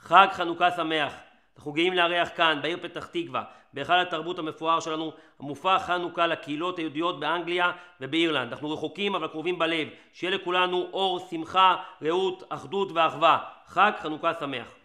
חג חנוכה שמח. אנחנו גאים לארח כאן בעיר פתח תקווה, בהיכל התרבות המפואר שלנו, המופע חנוכה לקהילות היהודיות באנגליה ובאירלנד. אנחנו רחוקים אבל קרובים בלב. שיהיה לכולנו אור, שמחה, רעות, אחדות ואחווה. חג חנוכה שמח.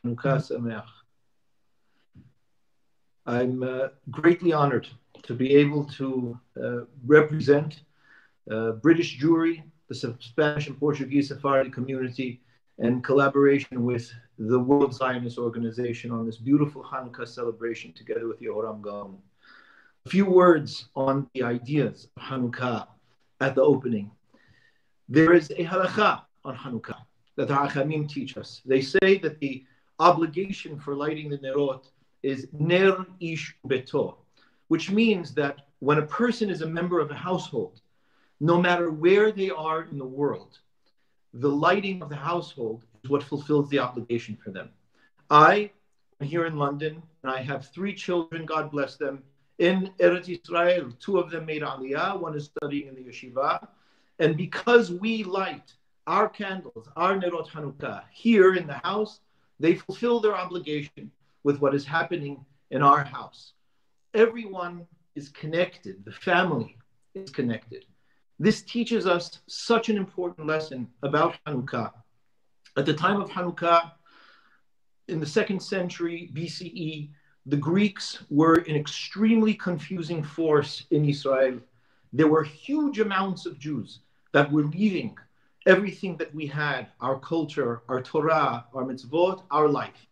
חנוכה שמח. I'm greatly honored to be able to represent British Jewry, the Spanish and Portuguese Sephardi community, in collaboration with the World Zionist Organization on this beautiful Hanukkah celebration together with Yehorem Gaon. A few words on the ideas of Hanukkah at the opening. There is a halakha on Hanukkah that the Hachamim teach us. They say that the obligation for lighting the nerot is ner ish beto, which means that when a person is a member of a household, no matter where they are in the world, the lighting of the household is what fulfills the obligation for them. I am here in London, and I have 3 children, God bless them, in Eretz Israel. 2 of them made Aliyah, 1 is studying in the yeshiva. And because we light our candles, our Nerot Hanukkah, here in the house, they fulfill their obligation with what is happening in our house. Everyone is connected. The family is connected. This teaches us such an important lesson about Hanukkah. At the time of Hanukkah, in the 2nd century BCE, the Greeks were an extremely confusing force in Israel. There were huge amounts of Jews that were leaving everything that we had, our culture, our Torah, our mitzvot, our life,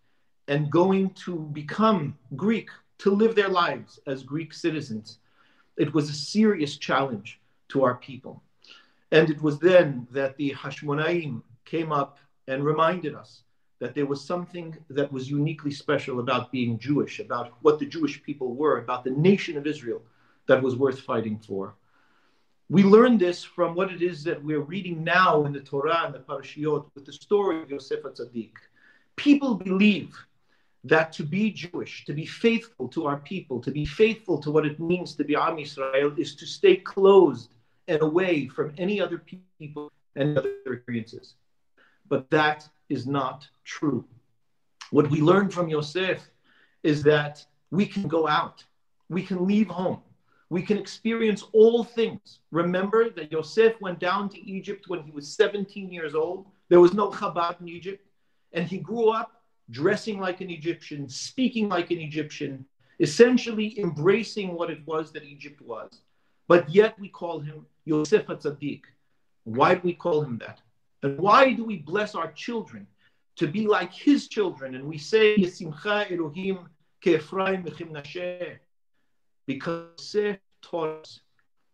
and going to become Greek, to live their lives as Greek citizens. It was a serious challenge to our people. And it was then that the Hashmonaim came up and reminded us that there was something that was uniquely special about being Jewish, about what the Jewish people were, about the nation of Israel that was worth fighting for. We learn this from what it is that we're reading now in the Torah and the Parashiot with the story of Yosef HaTzadik. People believe that to be Jewish, to be faithful to our people, to be faithful to what it means to be Am Yisrael, is to stay closed and away from any other people and other experiences. But that is not true. What we learn from Yosef is that we can go out, we can leave home, we can experience all things. Remember that Yosef went down to Egypt when he was 17 years old. There was no Chabad in Egypt, and he grew up dressing like an Egyptian, speaking like an Egyptian, essentially embracing what it was that Egypt was. But yet we call him Yosef HaTzadik. Why do we call him that? And why do we bless our children to be like his children? And we say, Yesimcha Elohim ke'Ephraim v'chimnasheh. Because Yosef taught us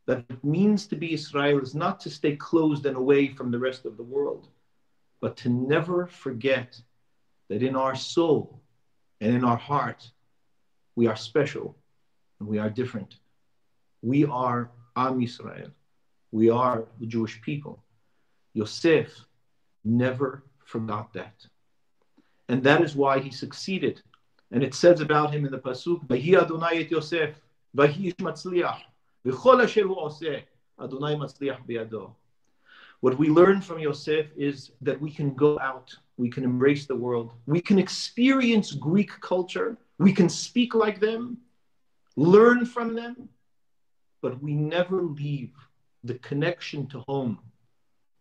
that it means to be Israel is not to stay closed and away from the rest of the world, but to never forget that in our soul and in our heart, we are special and we are different. We are Am Yisrael. We are the Jewish people. Yosef never forgot that. And that is why he succeeded. And it says about him in the Pasuk, Vahi Adonai et Yosef, Vahi ish matzliach, v'chol asher hu oseh, Adonai matzliach biyado. What we learn from Yosef is that we can go out, we can embrace the world, we can experience Greek culture, we can speak like them, learn from them, but we never leave the connection to home.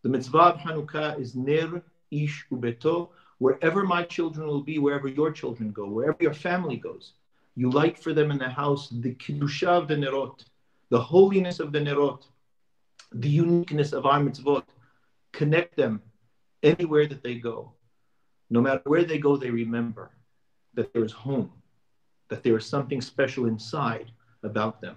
The mitzvah of Hanukkah is ner ish ubeto. Wherever my children will be, wherever your children go, wherever your family goes, you light for them in the house the kiddusha of the nerot, the holiness of the nerot, the uniqueness of our mitzvot. Connect them anywhere that they go. No matter where they go, they remember that there is home, that there is something special inside about them.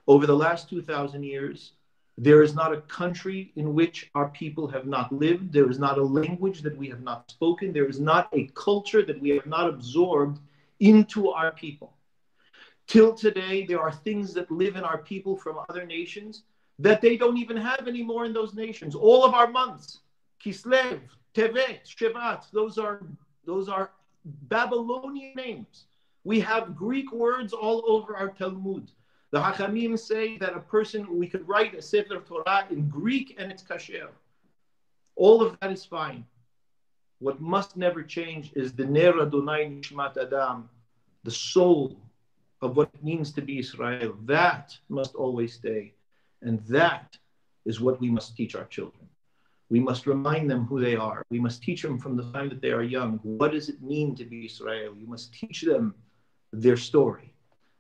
Over the last 2,000 years, there is not a country in which our people have not lived. There is not a language that we have not spoken. There is not a culture that we have not absorbed into our people. Till today, there are things that live in our people from other nations that they don't even have anymore in those nations. All of our months, Kislev, Tevet, Shevat, those are Babylonian names. We have Greek words all over our Talmud. The Hachamim say that a person, we could write a Sefer Torah in Greek and it's kasher. All of that is fine. What must never change is the Ner Adonai Nishmat Adam, the soul of what it means to be Israel. That must always stay. And that is what we must teach our children. We must remind them who they are. We must teach them from the time that they are young. What does it mean to be Israel? You must teach them their story.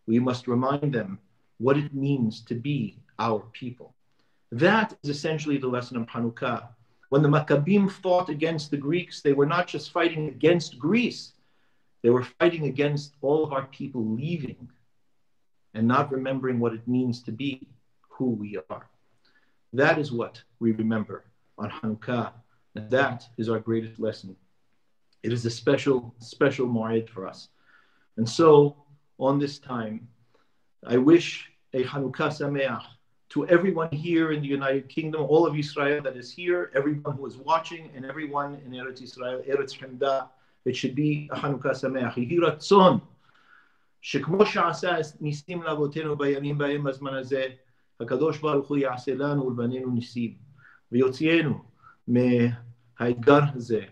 We must remind them what it means to be our people. That is essentially the lesson of Hanukkah. When the Maccabim fought against the Greeks, they were not just fighting against Greece, they were fighting against all of our people leaving and not remembering what it means to be who we are. That is what we remember on Hanukkah, and that is our greatest lesson. It is a special, special moed for us. And so, on this time, I wish a Hanukkah Sameach to everyone here in the United Kingdom, all of Israel that is here, everyone who is watching, and everyone in Eretz Israel, Eretz Hamda. It should be a Hanukkah Sameach. Yehi ratzon, שכמו שעשה ניסים לאבותינו בימים בהם בזמן הזה, הקדוש ברוך הוא יעשה לנו ולבנינו ניסים, ויוציאנו מהאתגר הזה,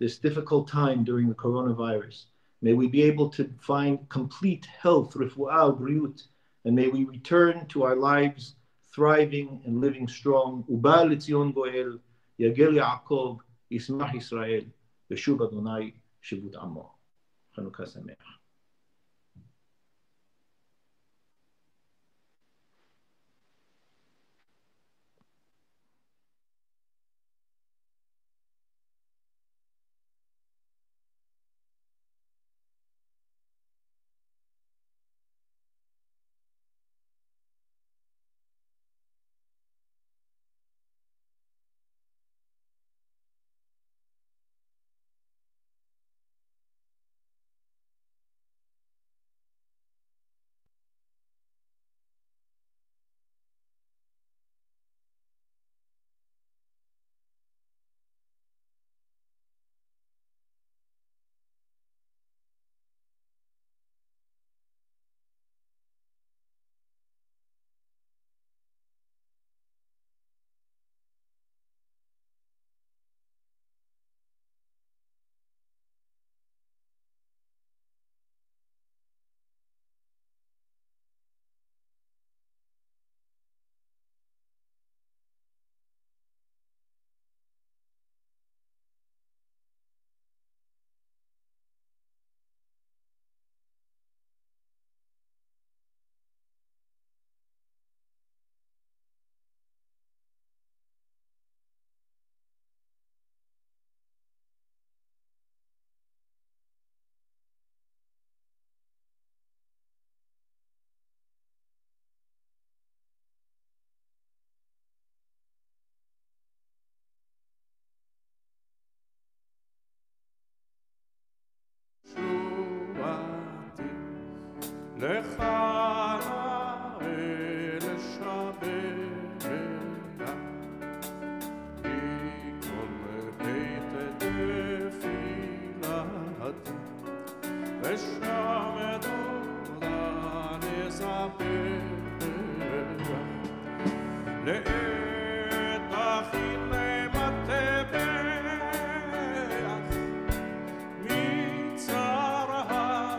this difficult time during the coronavirus. May we be able to find complete health, refuah, bריאות, and may we return to our lives thriving and living strong. ובא לציון גואל, יגל יעקב, ישמח ישראל, ושוב אדוני שבות עמו. חנוכה שמח. לך נאה לשבח, כי כל בית תפילתי, ושם תודה נספח, לעת הכין למטבח, מצר המרבח.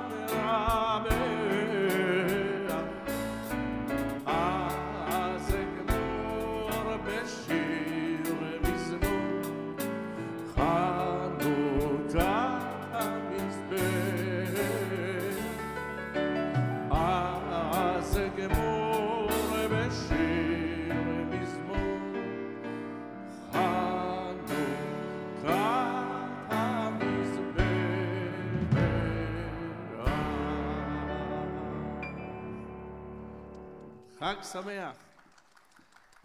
חג שמח.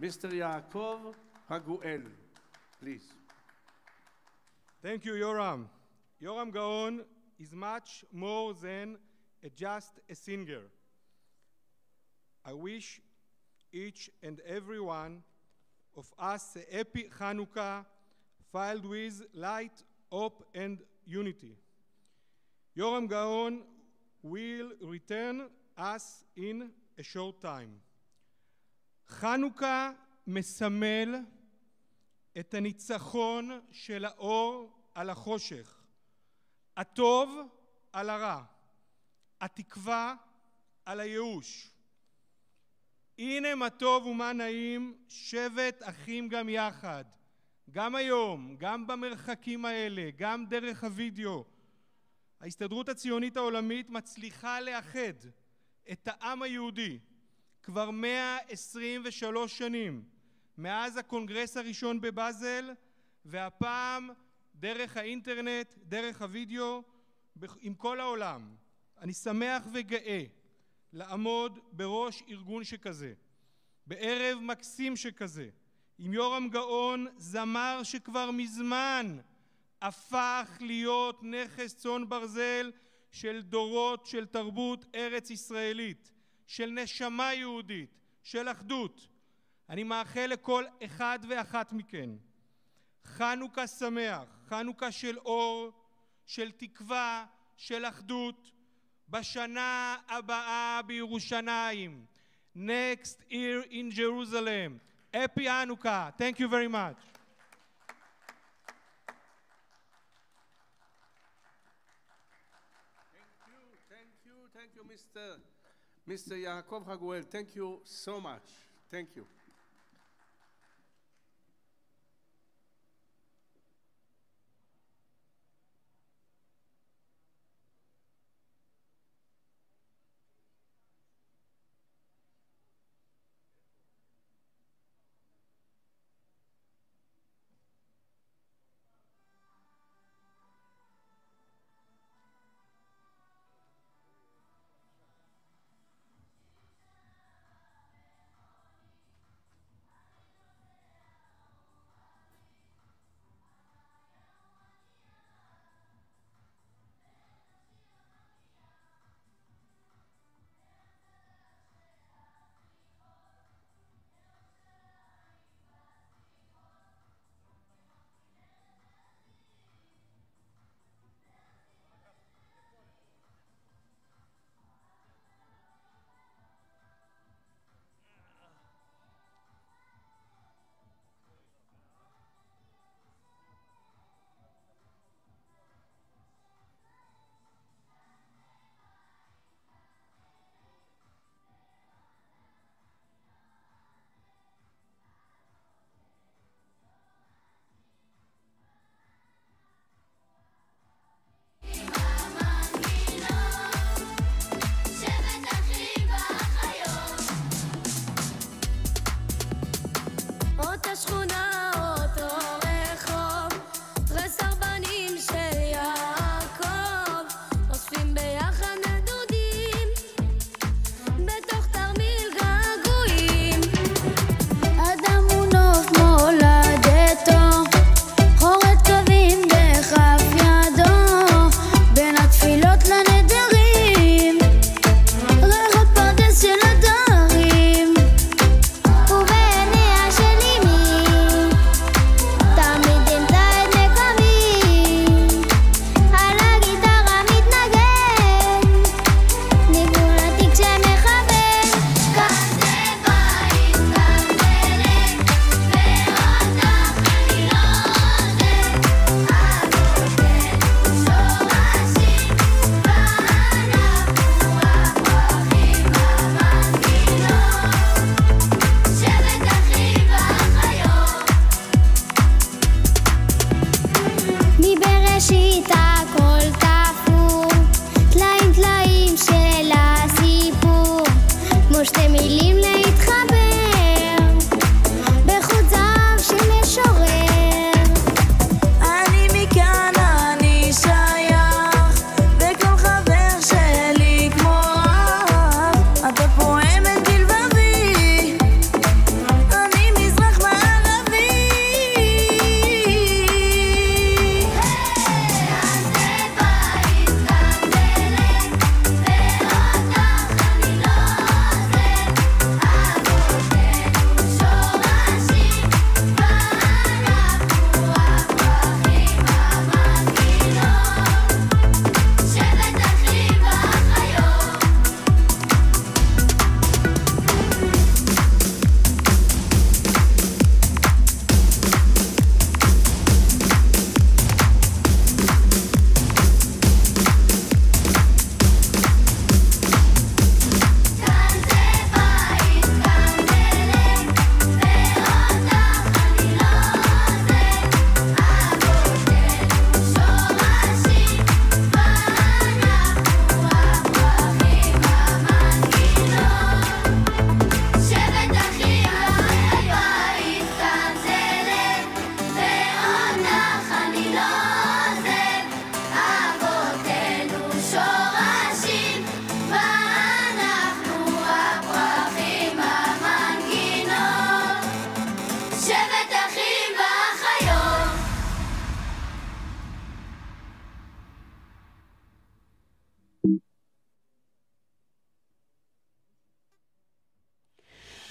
Mr. Yaakov Haguel, please. Thank you, Yehorem. Yehorem Gaon is much more than just a singer. I wish each and every one of us a happy Hanukkah filled with light, hope, and unity. Yehorem Gaon will return us in a short time. חנוכה מסמל את הניצחון של האור על החושך, הטוב על הרע, התקווה על הייאוש. הנה מה טוב ומה נעים, שבט אחים גם יחד, גם היום, גם במרחקים האלה, גם דרך הוידאו. ההסתדרות הציונית העולמית מצליחה לאחד את העם היהודי כבר 123 שנים מאז הקונגרס הראשון בבאזל, והפעם דרך האינטרנט, דרך הוידאו, עם כל העולם. אני שמח וגאה לעמוד בראש ארגון שכזה, בערב מקסים שכזה, עם יהורם גאון, זמר שכבר מזמן הפך להיות נכס צאן ברזל של דורות של תרבות ארץ ישראלית, של נשמה יהודית, של אחדות. אני מאחל לכל אחד ואחת מכן חנוכה שמח, חנוכה של אור, של תקווה, של אחדות, בשנה הבאה בירושלים. Next year in Jerusalem. Happy Hanukkah. Thank you very much. Thank you, Mr. Yaakov Haguel. Thank you so much. Thank you.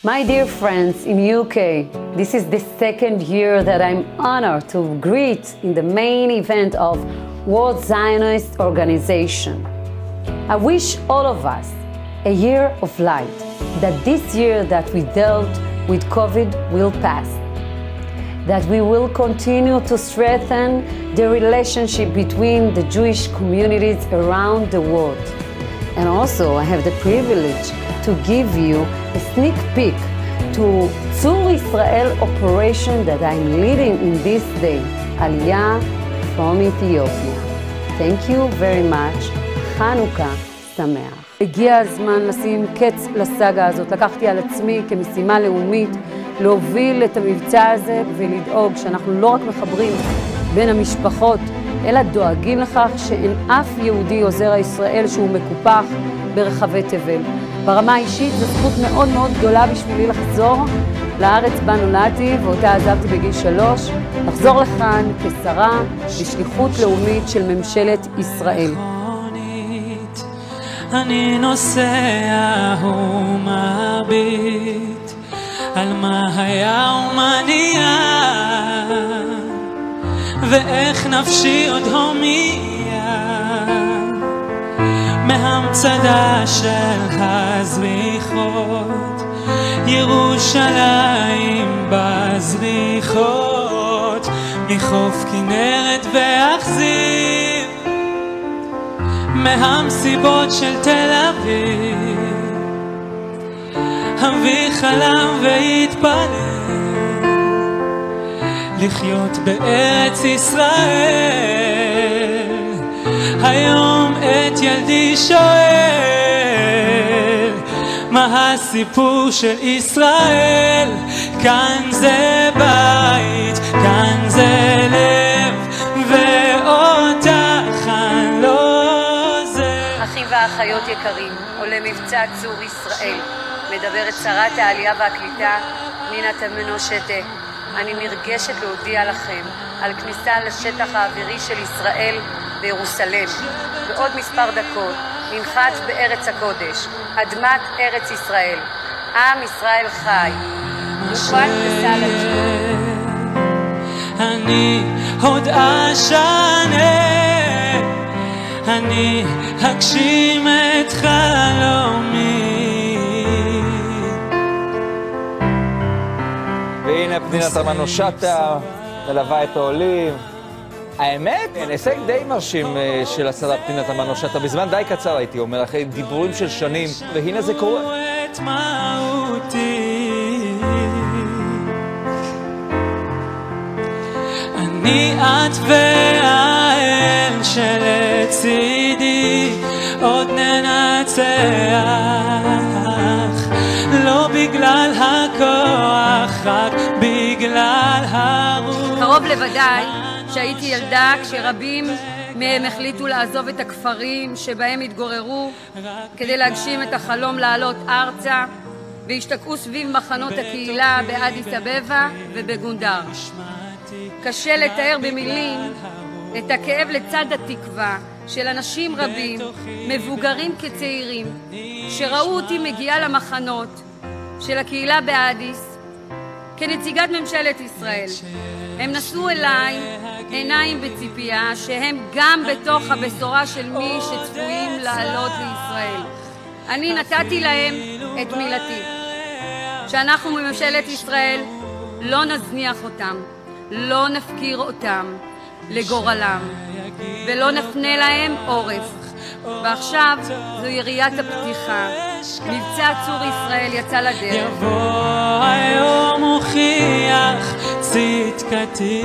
My dear friends in UK, this is the second year that I'm honored to greet in the main event of World Zionist Organization. I wish all of us a year of light, that this year that we dealt with COVID will pass, that we will continue to strengthen the relationship between the Jewish communities around the world. And also I have the privilege to give you a sneak peek to Tzur Israel operation that I'm leading in this day, Aliyah from Ethiopia. Thank you very much. חנוכה שמח. הגיע הזמן לשים קץ לסאגה הזאת. לקחתי על עצמי כמשימה לאומית להוביל את המבצע הזה ולדאוג שאנחנו לא רק מחברים בין המשפחות, אלא דואגים לכך שאין אף יהודי עוזר הישראל שהוא מקופח ברחבי תבל. ברמה האישית זו זכות מאוד מאוד גדולה בשבילי לחזור לארץ בה נולדתי ואותה עזבתי בגיל 3, לחזור לכאן כשרה בשליחות לאומית של ממשלת ישראל. אני נוסע ומביט על מה היה ומה נהיה ואיך נפשי עוד הומייה מהמצדה של הזריחות ירושלים בזריחות מחוף כנרת ואכזיב מהמסיבות של תל אביב אבי חלם והתפלל לחיות בארץ ישראל היום את ילדי שואל מה הסיפור של ישראל כאן זה בית כאן זה לב ואותך אני לא זה. אחים ואחיות יקרים, עולה מבצע צור ישראל, מדברת שרת העלייה והקליטה נינה תמנו-שטה. אני נרגשת להודיע לכם על כניסה לשטח האווירי של ישראל בירושלים. בעוד מספר דקות ננחת בארץ הקודש, אדמת ארץ ישראל. עם ישראל חי. נוכל בסל הג'ור. אני עוד אשנה, אני אגשים את חלומי. והנה פנינה תמנו-שטה מלווה את העולים. האמת, הישג די מרשים של השרה פנינה תמנו-שטה, בזמן די קצר הייתי אומר, אחרי דיבורים של שנים, והנה זה קורה. אני את והאל שלצידי עוד ננצח, לא בגלל הכוח, רק בגלל הרוח. קרוב לוודאי שהייתי ילדה כשרבים מהם החליטו לעזוב את הכפרים שבהם התגוררו כדי להגשים את החלום לעלות ארצה והשתקעו סביב מחנות הקהילה באדיס אבבה ובגונדר. קשה לתאר במילים את הכאב לצד התקווה של אנשים רבים, מבוגרים כצעירים, שראו אותי מגיעה למחנות של הקהילה באדיס כנציגת ממשלת ישראל. הם נשאו אליי עיניים בציפייה שהם גם בתוך הבשורה של מי שצפויים לעלות לישראל. אני נתתי להם את מילתי, שאנחנו מממשלת ישראל לא נזניח אותם, לא נפקיר אותם לגורלם ולא נפנה להם עורף. ועכשיו זו יריית הפתיחה. מבצע צור ישראל יצא לדרך. יבוא היום הוכיח צדקתי.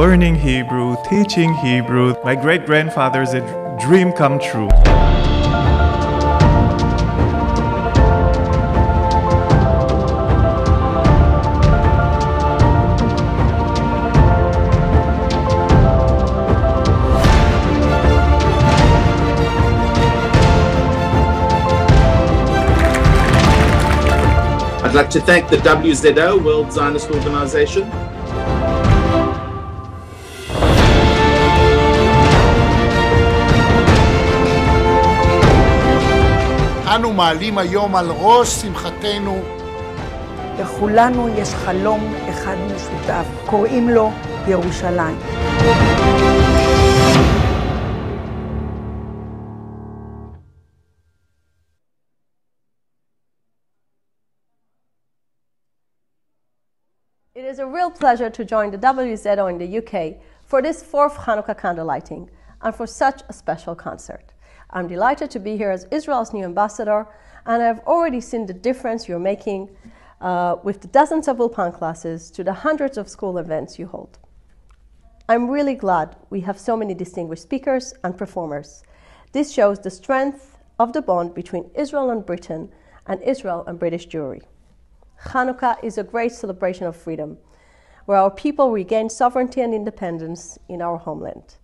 Learning Hebrew, teaching Hebrew. My great-grandfather is a dream come true. I'd like to thank the WZO, World Zionist Organization. אנו מעלים היום על ראש שמחתנו. לכולנו יש חלום אחד משותף, קוראים לו ירושלים. It is a real pleasure to join the WZO in the UK for this 4th Hanukkah candle lighting and for such a special concert. I'm delighted to be here as Israel's new ambassador, and I've already seen the difference you're making with the dozens of Ulpan classes to the hundreds of school events you hold. I'm really glad we have so many distinguished speakers and performers. This shows the strength of the bond between Israel and Britain and Israel and British Jewry. Hanukkah is a great celebration of freedom, where our people regain sovereignty and independence in our homeland.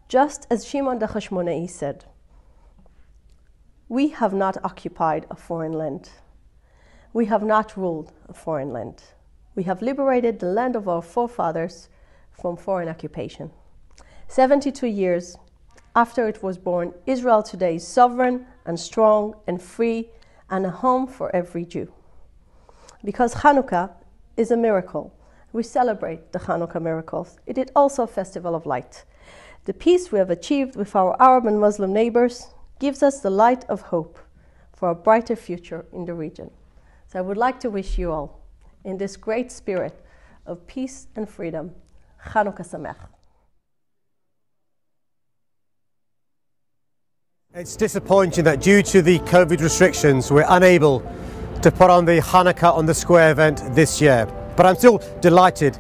Just as Shimon the Hashmona'i said, we have not occupied a foreign land. We have not ruled a foreign land. We have liberated the land of our forefathers from foreign occupation. 72 years after it was born, Israel today is sovereign and strong and free and a home for every Jew. Because Hanukkah is a miracle, we celebrate the Hanukkah miracles. It is also a festival of light. The peace we have achieved with our Arab and Muslim neighbors gives us the light of hope for a brighter future in the region. So I would like to wish you all, in this great spirit of peace and freedom, Hanukkah Sameach. It's disappointing that due to the COVID restrictions, we're unable to put on the Hanukkah on the Square event this year. But I'm still delighted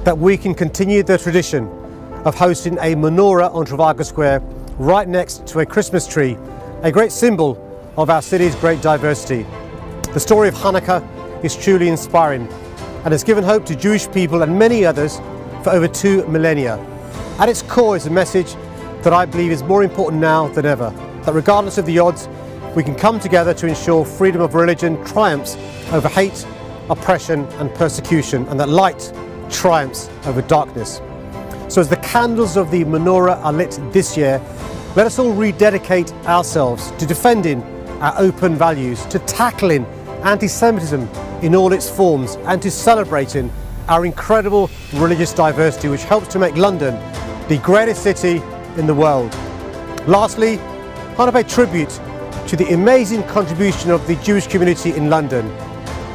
that we can continue the tradition of hosting a menorah on Trafalgar Square right next to a Christmas tree, a great symbol of our city's great diversity. The story of Hanukkah is truly inspiring and has given hope to Jewish people and many others for over 2 millennia. At its core is a message that I believe is more important now than ever, that regardless of the odds, we can come together to ensure freedom of religion triumphs over hate, oppression and persecution, and that light triumphs over darkness. So as the candles of the menorah are lit this year, let us all rededicate ourselves to defending our open values, to tackling anti-Semitism in all its forms, and to celebrating our incredible religious diversity, which helps to make London the greatest city in the world. Lastly, I want to pay tribute to the amazing contribution of the Jewish community in London.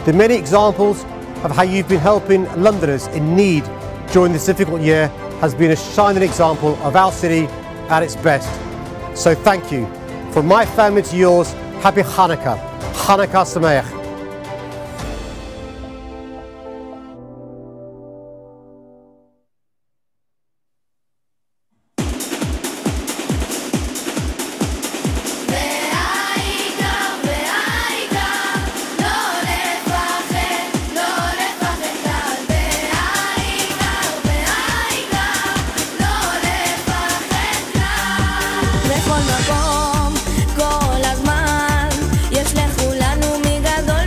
The many examples of how you've been helping Londoners in need during this difficult year has been a shining example of our city at its best. So thank you. From my family to yours, happy Hanukkah. Hanukkah Sameach. בכל מקום, כל הזמן, יש לכולנו מגדול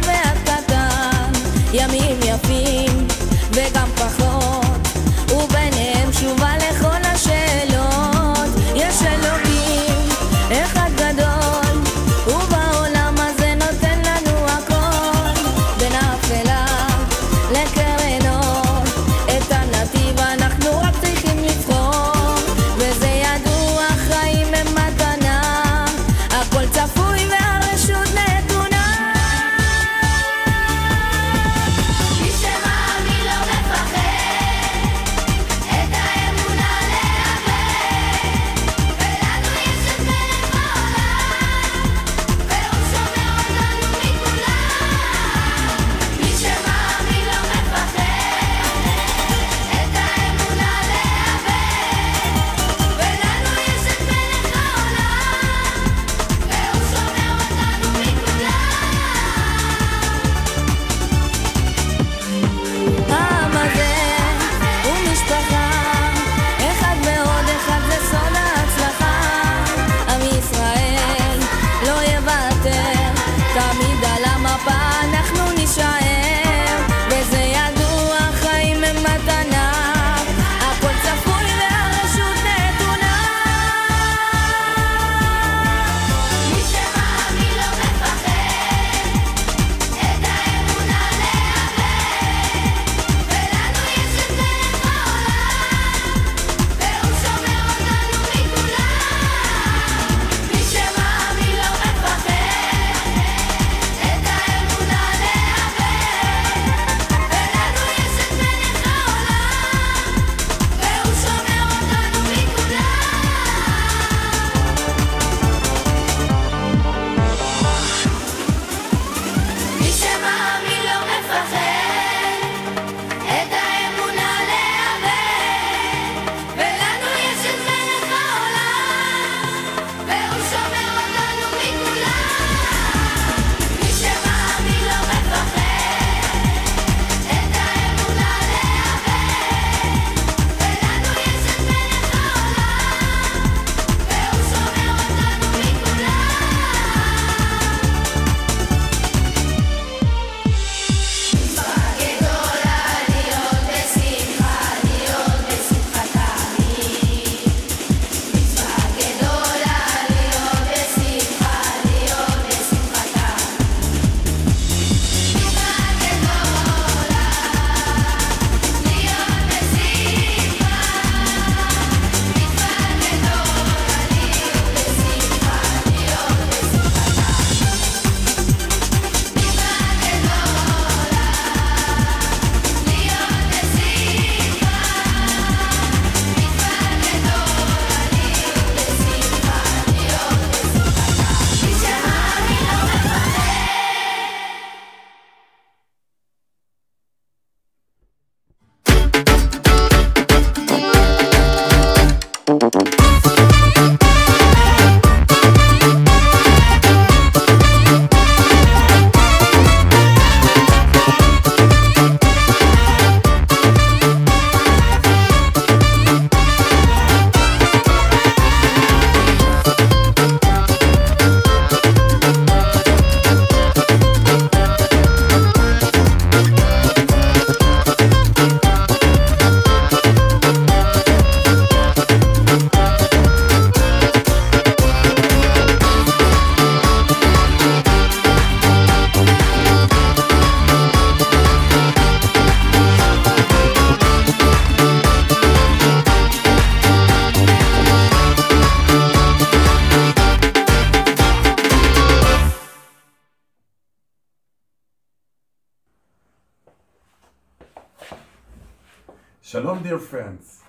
Shalom, dear friends.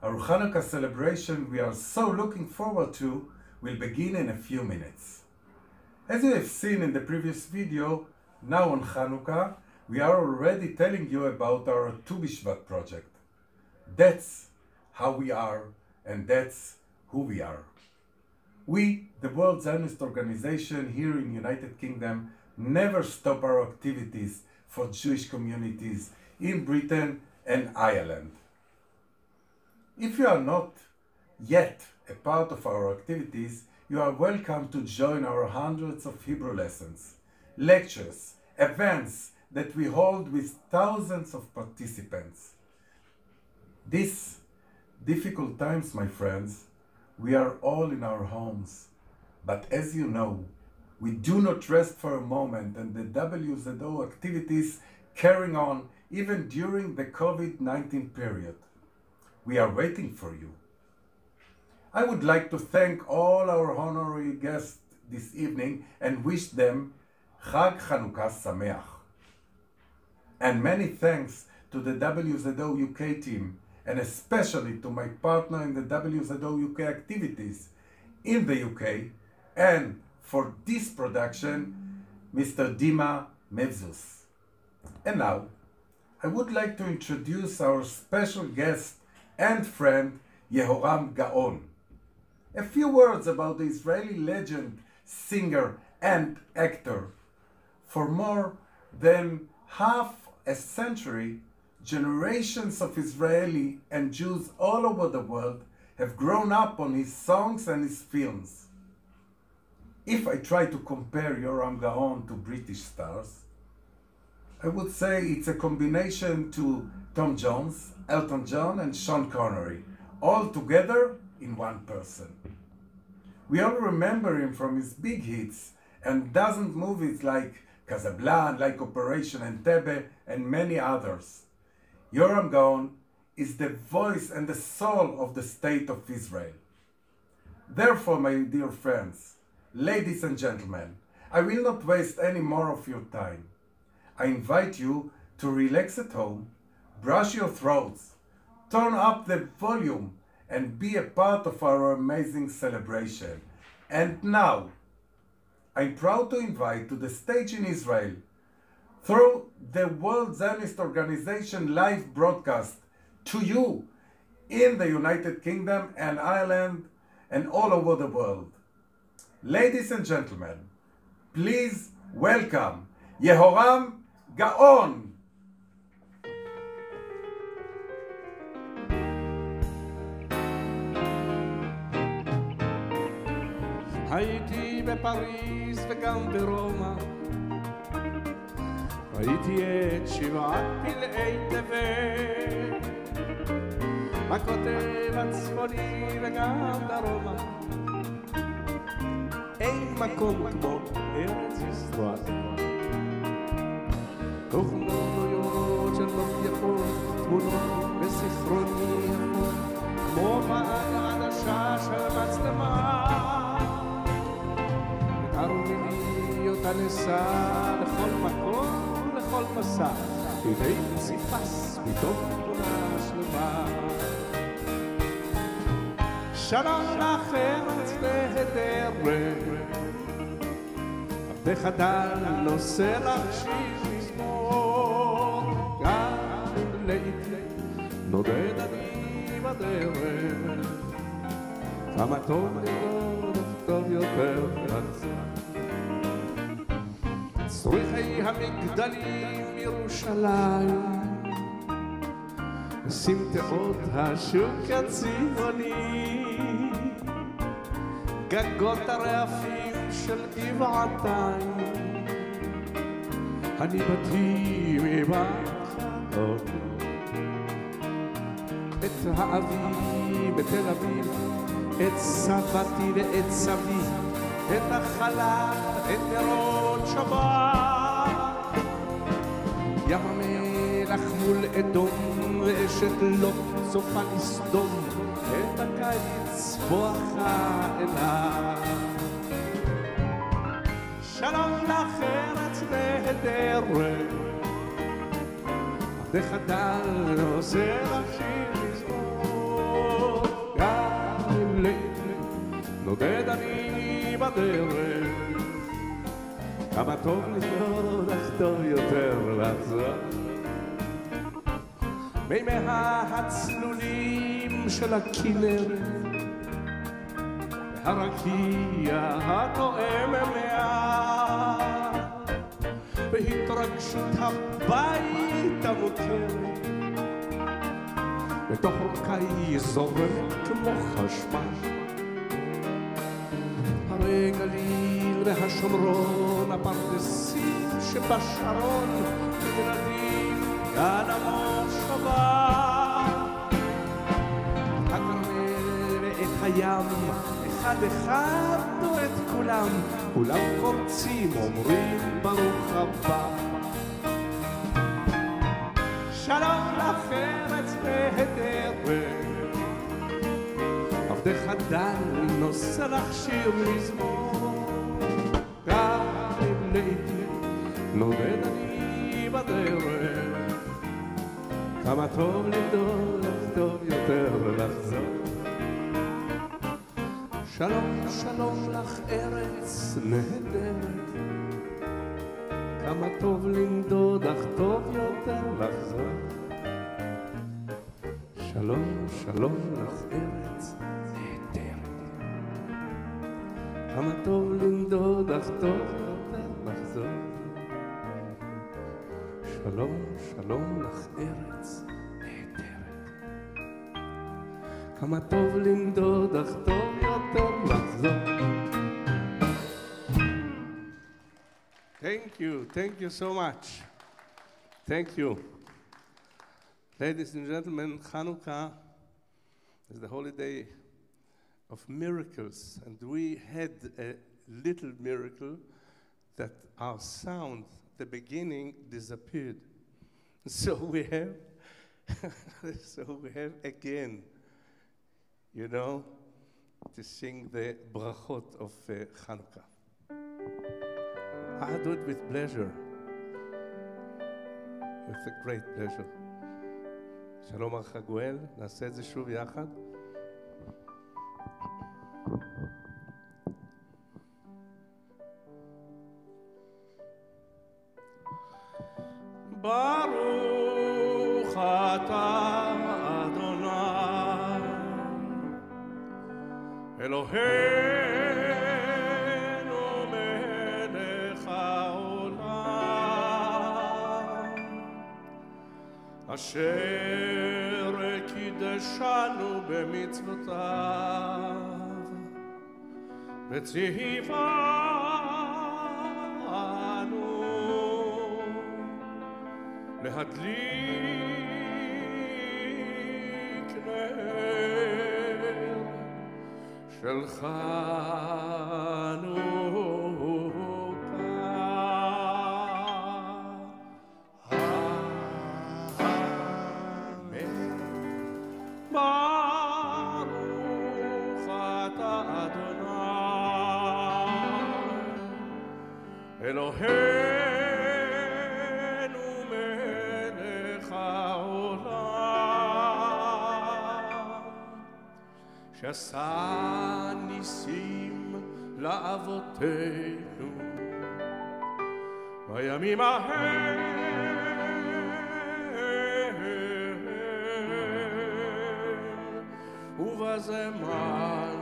Our Hanukkah celebration we are so looking forward to will begin in a few minutes. As you have seen in the previous video, now on Hanukkah, we are already telling you about our Tu B'Shvat project. That's how we are, and that's who we are. We, the World Zionist Organization here in United Kingdom, never stop our activities for Jewish communities in Britain and Ireland. If you are not yet a part of our activities, you are welcome to join our hundreds of Hebrew lessons, lectures, events that we hold with thousands of participants. These difficult times, my friends, we are all in our homes. But as you know, we do not rest for a moment, and the WZO activities carrying on even during the COVID-19 period. We are waiting for you. I would like to thank all our honorary guests this evening and wish them Chag Chanukah Sameach. And many thanks to the WZO UK team, and especially to my partner in the WZO UK activities in the UK, and for this production, Mr. Dima Mevzus. And now, I would like to introduce our special guest and friend, Yehorem Gaon. A few words about the Israeli legend, singer, and actor. For more than half a century, generations of Israeli and Jews all over the world have grown up on his songs and his films. If I try to compare Yehorem Gaon to British stars, I would say it's a combination to Tom Jones, Elton John, and Sean Connery, all together in one person. We all remember him from his big hits and dozen movies like Casablanca, like Operation Entebbe, and many others. Yehorem Gaon is the voice and the soul of the State of Israel. Therefore, my dear friends, ladies and gentlemen, I will not waste any more of your time. I invite you to relax at home, brush your throats, turn up the volume, and be a part of our amazing celebration. And now, I'm proud to invite to the stage in Israel, through the World Zionist Organization live broadcast, to you in the United Kingdom and Ireland and all over the world. Ladies and gentlemen, please welcome Yehorem Gaon. הייתי בפריז וגם ברומא, ראיתי את שבעת פלאי תבל, בקוטב הצפוני וגם דרומה, אין מקום כמו ארץ ישראל. תוכניות של יפות, תמונות וספרוני יפות, כמו בעדשה של מצלמה. אותה נסע לכל מקום, לכל מסע, הנה פסיפס מתוך תמונה שלמה. שלום לכם ארץ נהדרת, עבדך דל נושא להקשיב מזמור, גם לעתים נודד אני בדרך, כמה טוב לראות טוב יותר עצמם. צורכי המגדלים ירושלים, סמטאות השוק הציוני, גגות הרעפים של גבעתיים, אני בתים מבחנות, את האביב בתל אביב, את סבתי ואת סבי, את החלל, את נרות שבת, ים המלח מול אדום ואשת לוט צופה לסדום, את הקיץ בואכה אליו. שלום לך ארץ נהדרת, עבדך דל עושה לך שיר מזמור, גם אם לעתים נודד אני בדרך, כמה טוב לחזור, אך טוב יותר לחזור. מימיה הצלולים של הכנרת, הרקיע התואם מעט, בהתרגשות הבית המוכרת, בתוך עורקי זורם כמו חשמל. הרי גליל והשומרון, הפרדסים שבשרון, ילדים גן המושבה, הכרמל ואת הים, אחד אחד ואת כולם, כולם קורצים אומרים ברוך הבא. שלום לך ארץ נהדרת, עבדך דל נושא לך שיר מזמור, גם אם לעתים נודד אני בדרך, כמה טוב לנדוד, אך טוב יותר לחזור. שלום, שלום לך ארץ נהדרת, כמה טוב לנדוד, אך טוב יותר לחזור. שלום, שלום לך ארץ נהדרת, כמה טוב לנדוד, אך טוב יותר לחזור. שלום, שלום לך ארץ נהדרת, כמה טוב לנדוד, אך טוב יותר לחזור. Thank you so much. Thank you. Ladies and gentlemen, Hanukkah is the holiday of miracles, and we had a little miracle that our sound at the beginning disappeared. So we have again, you know, to sing the brachot of Hanukkah. I do it with pleasure, with a great pleasure. שלום מר חגואל, נעשה את זה שוב יחד. ברוך אתה אדוני אלוהינו מלך העולם, אשר קידשנו במצוותיו וציוונו להדליק נר של אלוהינו מלך העולם, שעשה ניסים לאבותינו בימים ההם, ובזמן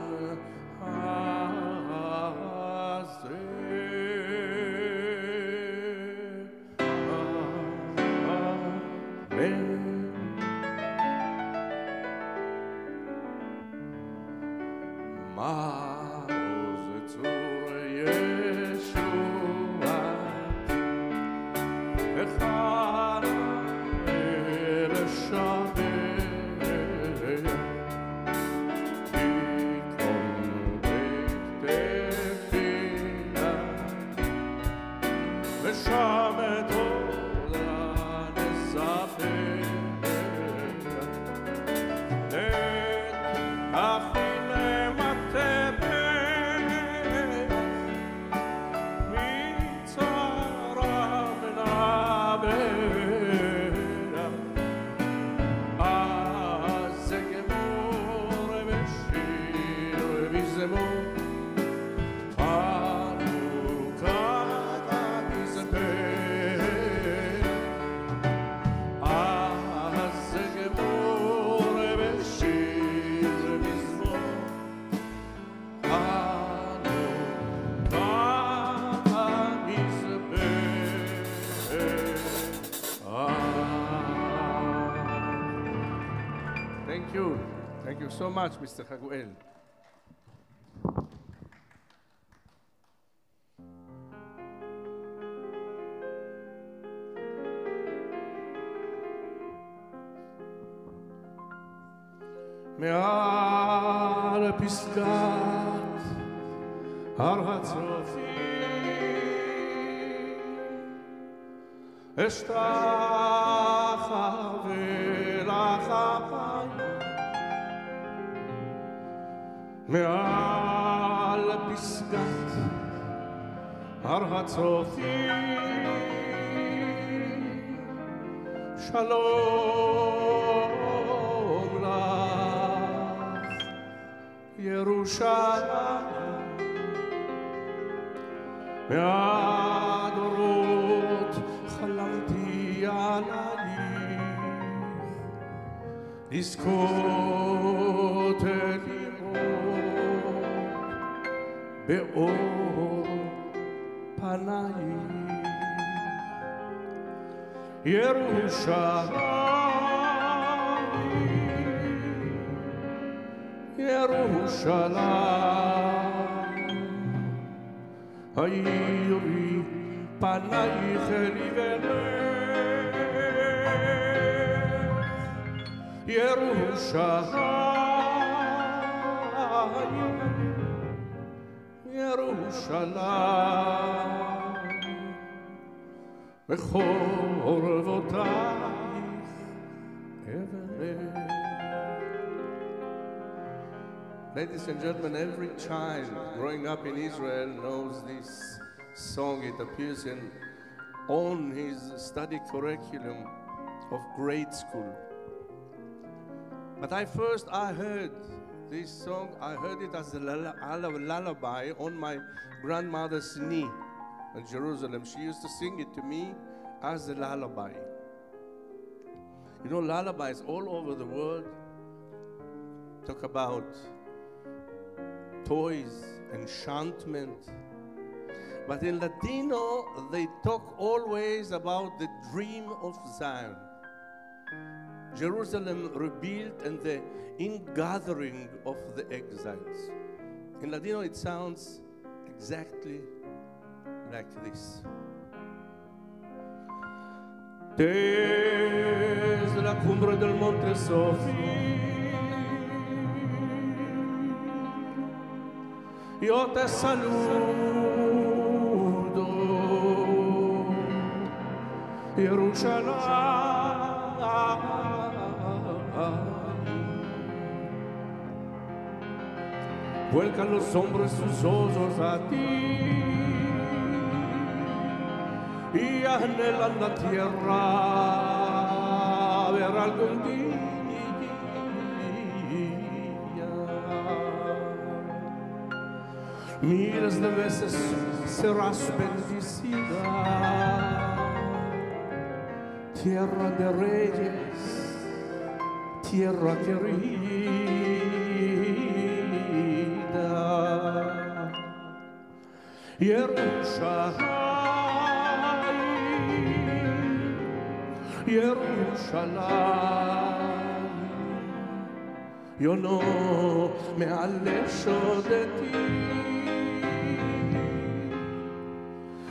Thank you so much, Mr. Haguel. מעל פסגת הר הצופים אשתחווה לך הפנים מעל פסגת הר הצופים שלום לך ירושלים מהדורות חלמתי עלייך לזכות לראות באור פנייך ירושלים ירושלים האירי פנייך לברך ירושלים ירושלים בחורבותייך אברך. Ladies and gentlemen, every child growing up in Israel knows this song. It appears on his study curriculum of grade school. But I heard this song, I heard it as a lullaby on my grandmother's knee in Jerusalem. She used to sing it to me as a lullaby. You know, lullabies all over the world talk about toys, enchantment. But in Latino, they talk always about the dream of Zion. Jerusalem rebuilt and the ingathering of the exiles. In Latino, it sounds exactly like this. Desde la cumbre del monte Sofí yo te saludo, Jerusalén. Vuelcan los hombres sus ojos a ti y anhelan la tierra ver algún día. Miles de veces serás bendecida, tierra de reyes, tierra querida. Jerusalén, Jerusalén, yo no me alejo de ti.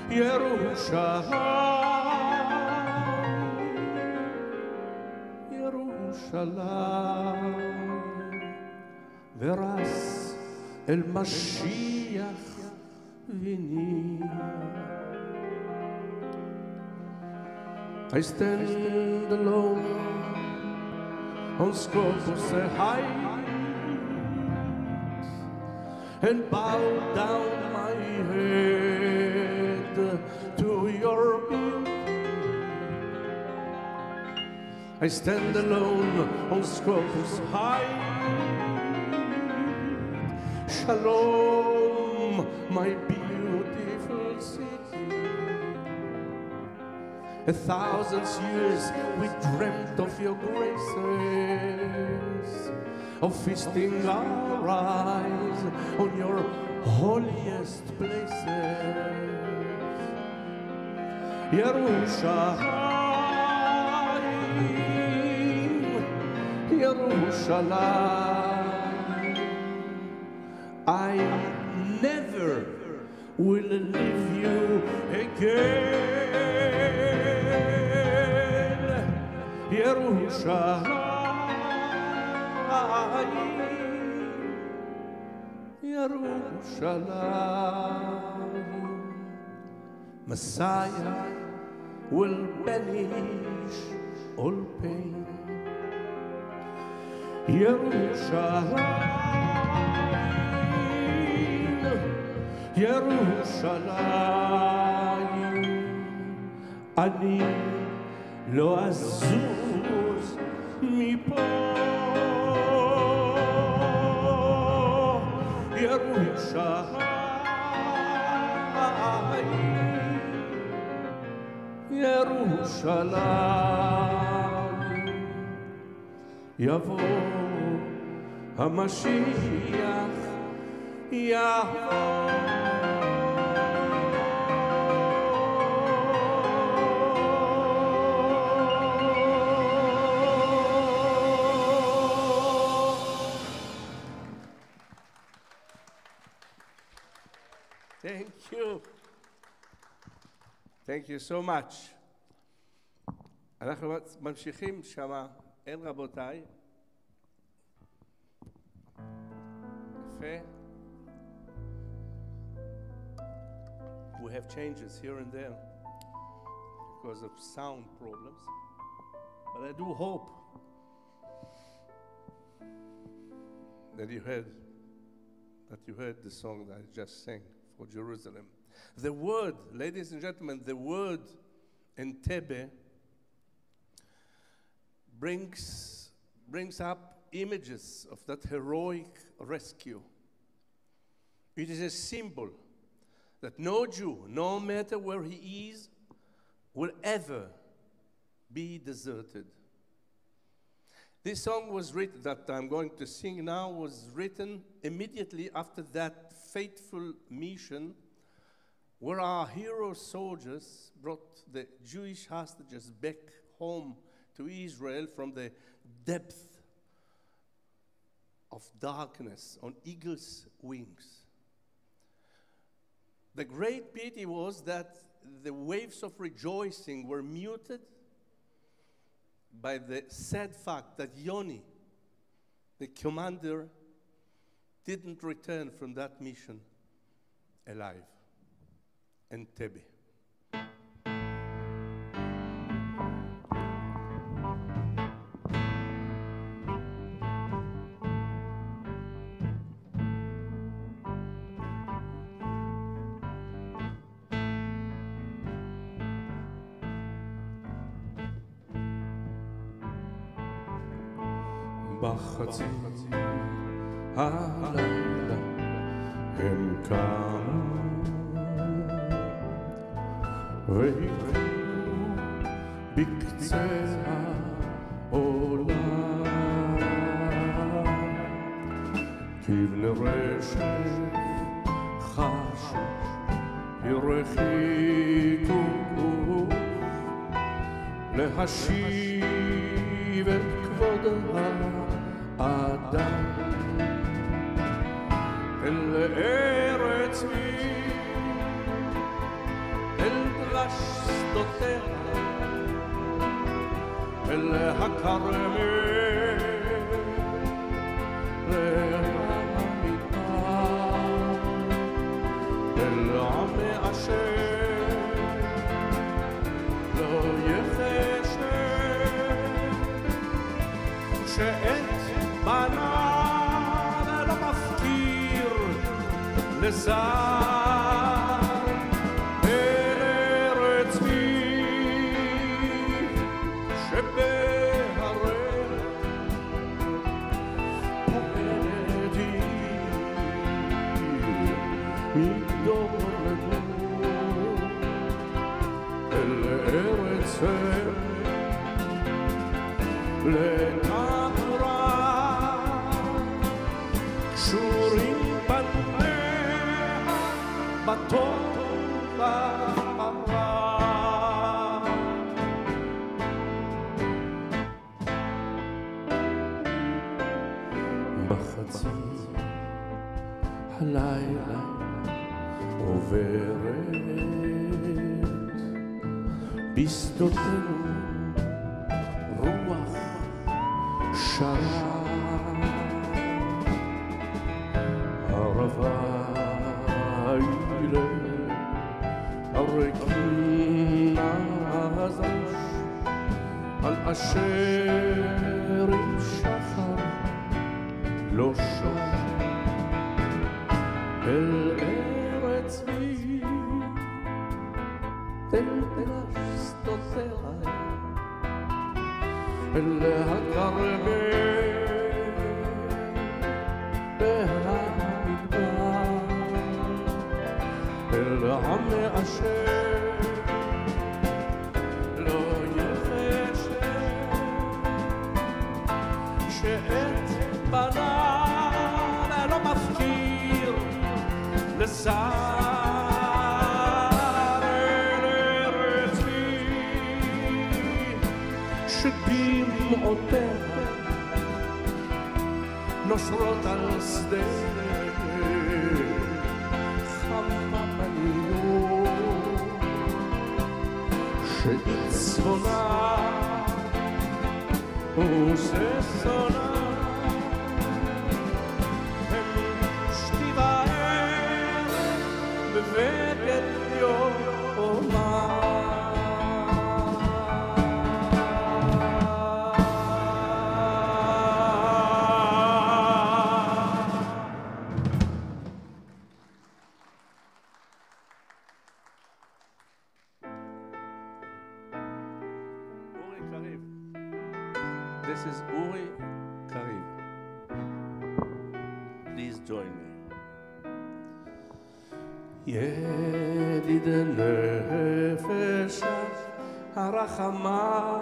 Jerusalén, Jerusalén, verás el Mashiach venir. I stand alone on Scopus height and bow down my head to your beauty. I stand alone on Scopus height. Shalom, my beautiful city. 1,000 years we dreamt of your graces, of feasting our eyes on your holiest places. Yerushalayim, Yerushalayim. I never will leave you again. Yerushalayim, Yerushalayim. Messiah will banish all pain. Yerushalayim, Yerushalayim, אני לא אזוז מפה. ירושלים, ירושלים, יבוא המשיח, יבוא. Thank you. Thank you so much. אנחנו ממשיכים שמה, אין רבותיי. יפה. We have changes here and there because of sound problems, but I do hope that you heard the song that I just sang for Jerusalem. The word, ladies and gentlemen, the word Entebbe brings up images of that heroic rescue. It is a symbol that no Jew, no matter where he is, will ever be deserted. This song was written, that I'm going to sing now, was written immediately after that fateful mission where our hero soldiers brought the Jewish hostages back home to Israel from the depth of darkness on eagle's wings. The great pity was that the waves of rejoicing were muted by the sad fact that Yoni, the commander, didn't return from that mission alive. Entebbe. בחצי הלילה הם קמו והגיעו בקצה העולם כבני רשף חשו הרחיקו להשיב את כבוד האדם אל ארץ מי אל דרש שדותיה אל הכרמל והמדבר אל עמי אשר לא יחשב שאת בניו לא מפקיר לזר אל ארץ מי שבהריה פועלת היא מדור לדור אל ארץ לתעבורה קשורים פניה בטוב והרע בחצי הלילה עוברת בשדותינו רוח שרה ערבה הריקים נזש על אשר עם שחר לא שב אל ארץ בי תלבש שדותיה אל הכרמל והמדבר אל המאשר לא יחשב שאת בניו לא מפקיר לשר אל ארץ בי שדמעותיה נושרות על שדה שצפונה וששונה הם שתיבהר בבגד יומה This is Uri Kariv. Please join me. ידיד נפש הרחמן,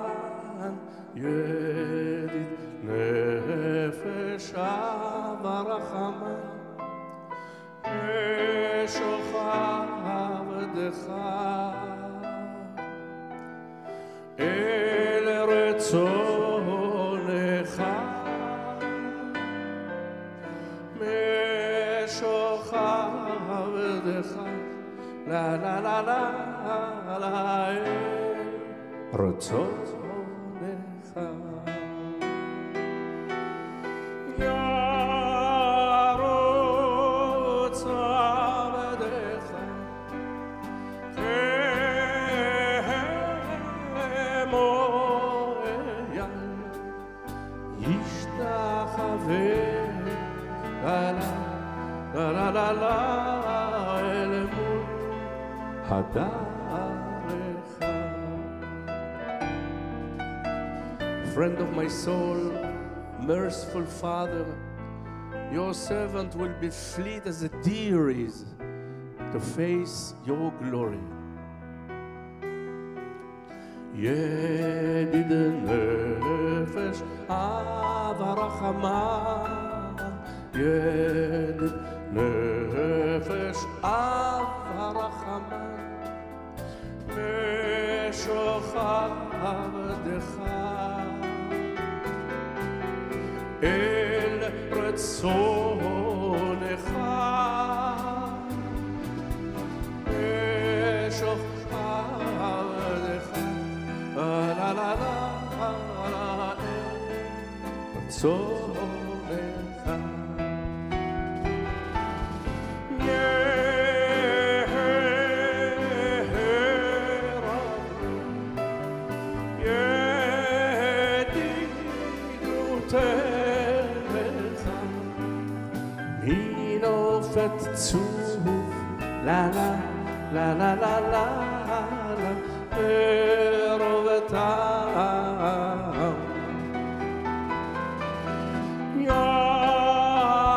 ידיד נפש הרחמן, שוכבדך אל רצונך משוכבדך לה לה לה לה לה רצונך ירוץ עבדך כמו אייל ישתחווה לה לה לה לה לה אל מול הדרך. Friend of my soul, merciful Father, your servant will be fleet as a deer is to face your glory. ידיד נפש הרחמן, ידיד נפש הרחמן, משוכבדך אל רצונך משוכבדך לה לה לה לה רצונך צוף לה לה לה לה לה לה לה ברובתם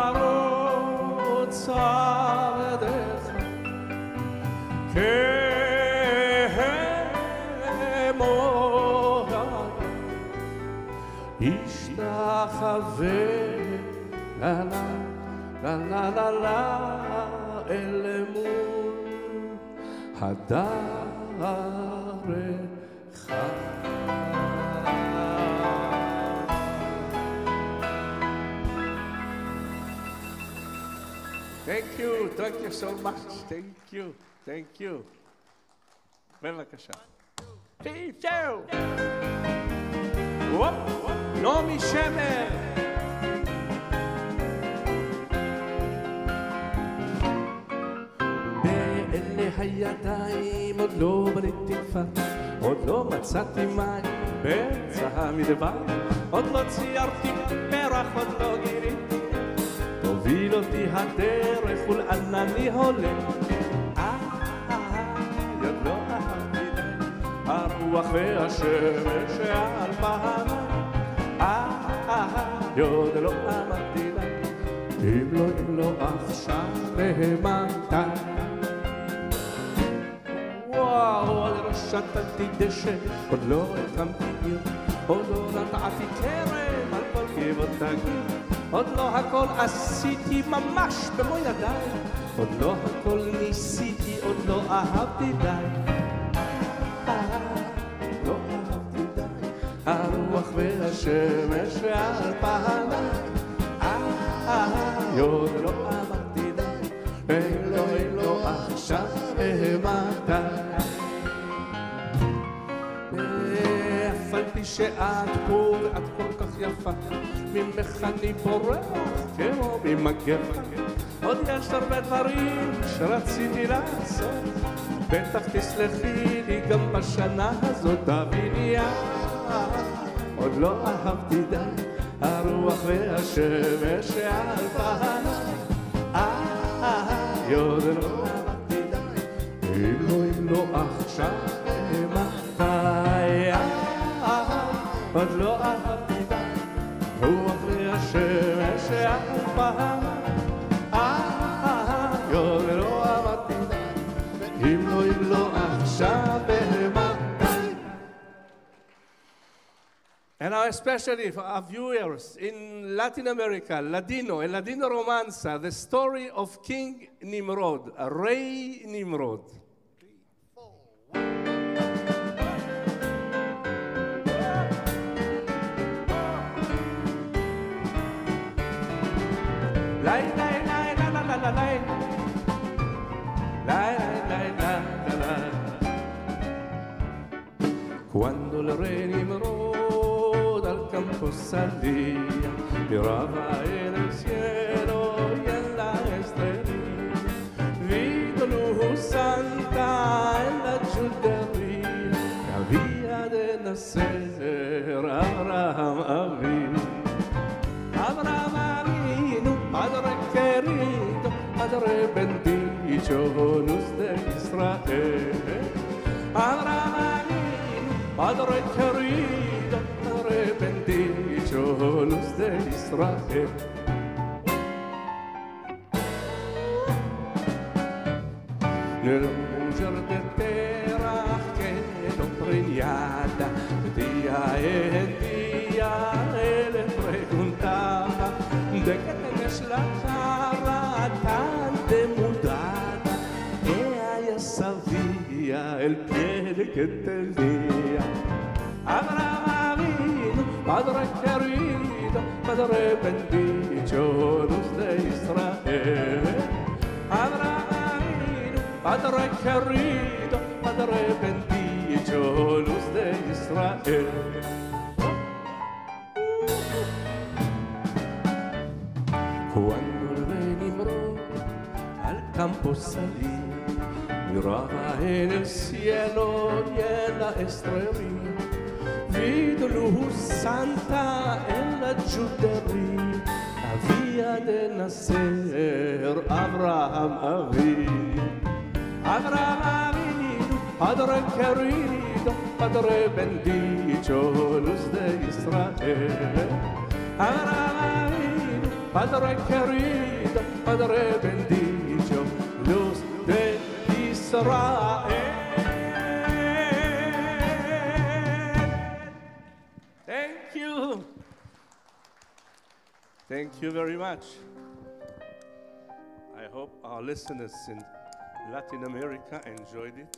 ירוץ עבדך כמו ישתחווה לה לה לה לה לה לה אל מול הדרך. Thank you so much. Thank you. בבקשה. נעמי שמר. באלה הידיים עוד לא בניתי כפר, עוד לא מצאתי מים באמצע המדבר, עוד לא ציירתי פרח, עוד לא גיריתי, תוביל אותי הדרך ולאן אני הולך. עוד לא אהבתי די הרוח והשמש שעל פניי, עוד לא אהבתי די אם לא עכשיו ומתי. עוד לא שתלתי דשא, עוד לא הקמתי עיר, עוד לא נטעתי כרם על כל גבעות הגיר, עוד לא הכל עשיתי ממש במו ידיי, עוד לא הכל ניסיתי, עוד לא אהבתי די, לא אהבתי די הרוח והשמש ועל פניי, עוד לא אהבתי די אם לא עכשיו ומתי. אף על פי שאת פה ואת כל כך יפה, ממך אני בורח כמו ממגפה, עוד יש הרבה דברים שרציתי לעשות, בטח תסלחי לי גם בשנה הזאת, תביני עוד לא אהבתי די הרוח והשמש שעל פניי, עוד לא אהבתי די אם לא עכשיו מתי. עוד לא אהבתי די רוח והשמש שעל פניי, עוד לא אהבתי די אם לא עכשיו מתי. And now especially for our viewers in Latin America, Ladino romanza, the story of King Nimrod, Rey Nimrod. Cuando el rey Nimrod al campo salía, miraba en el cielo y en la estrella, vio luz santa en la judería, que había de nacer Abraham Avinu. Abraham Avinu, Padre querido, Padre bendito, luz de Israel. Abraham Avinu, Padre querido, Padre bendito, luz de Israel. Nella mujer de terra quedó preñada, día en día él le preguntaba, ¿de qué tenés la cara tan demudada? Ella sabía el pie que tenía. Abraham Avinu, Padre querido, Padre bendito, luz de Israel. Abraham Avinu, Padre querido, Padre bendito, luz de Israel. Cuando el rey Nimrod al campo salía, miraba en el cielo y en la estrella, vio luz santa en la judería, había de nacer Abraham Avinu. Abraham Avinu, Padre querido, Padre bendito, luz de Israel. Abraham Avinu, Padre querido, Padre bendito, luz de Israel. Thank you. Thank you very much. I hope our listeners in Latin America enjoyed it.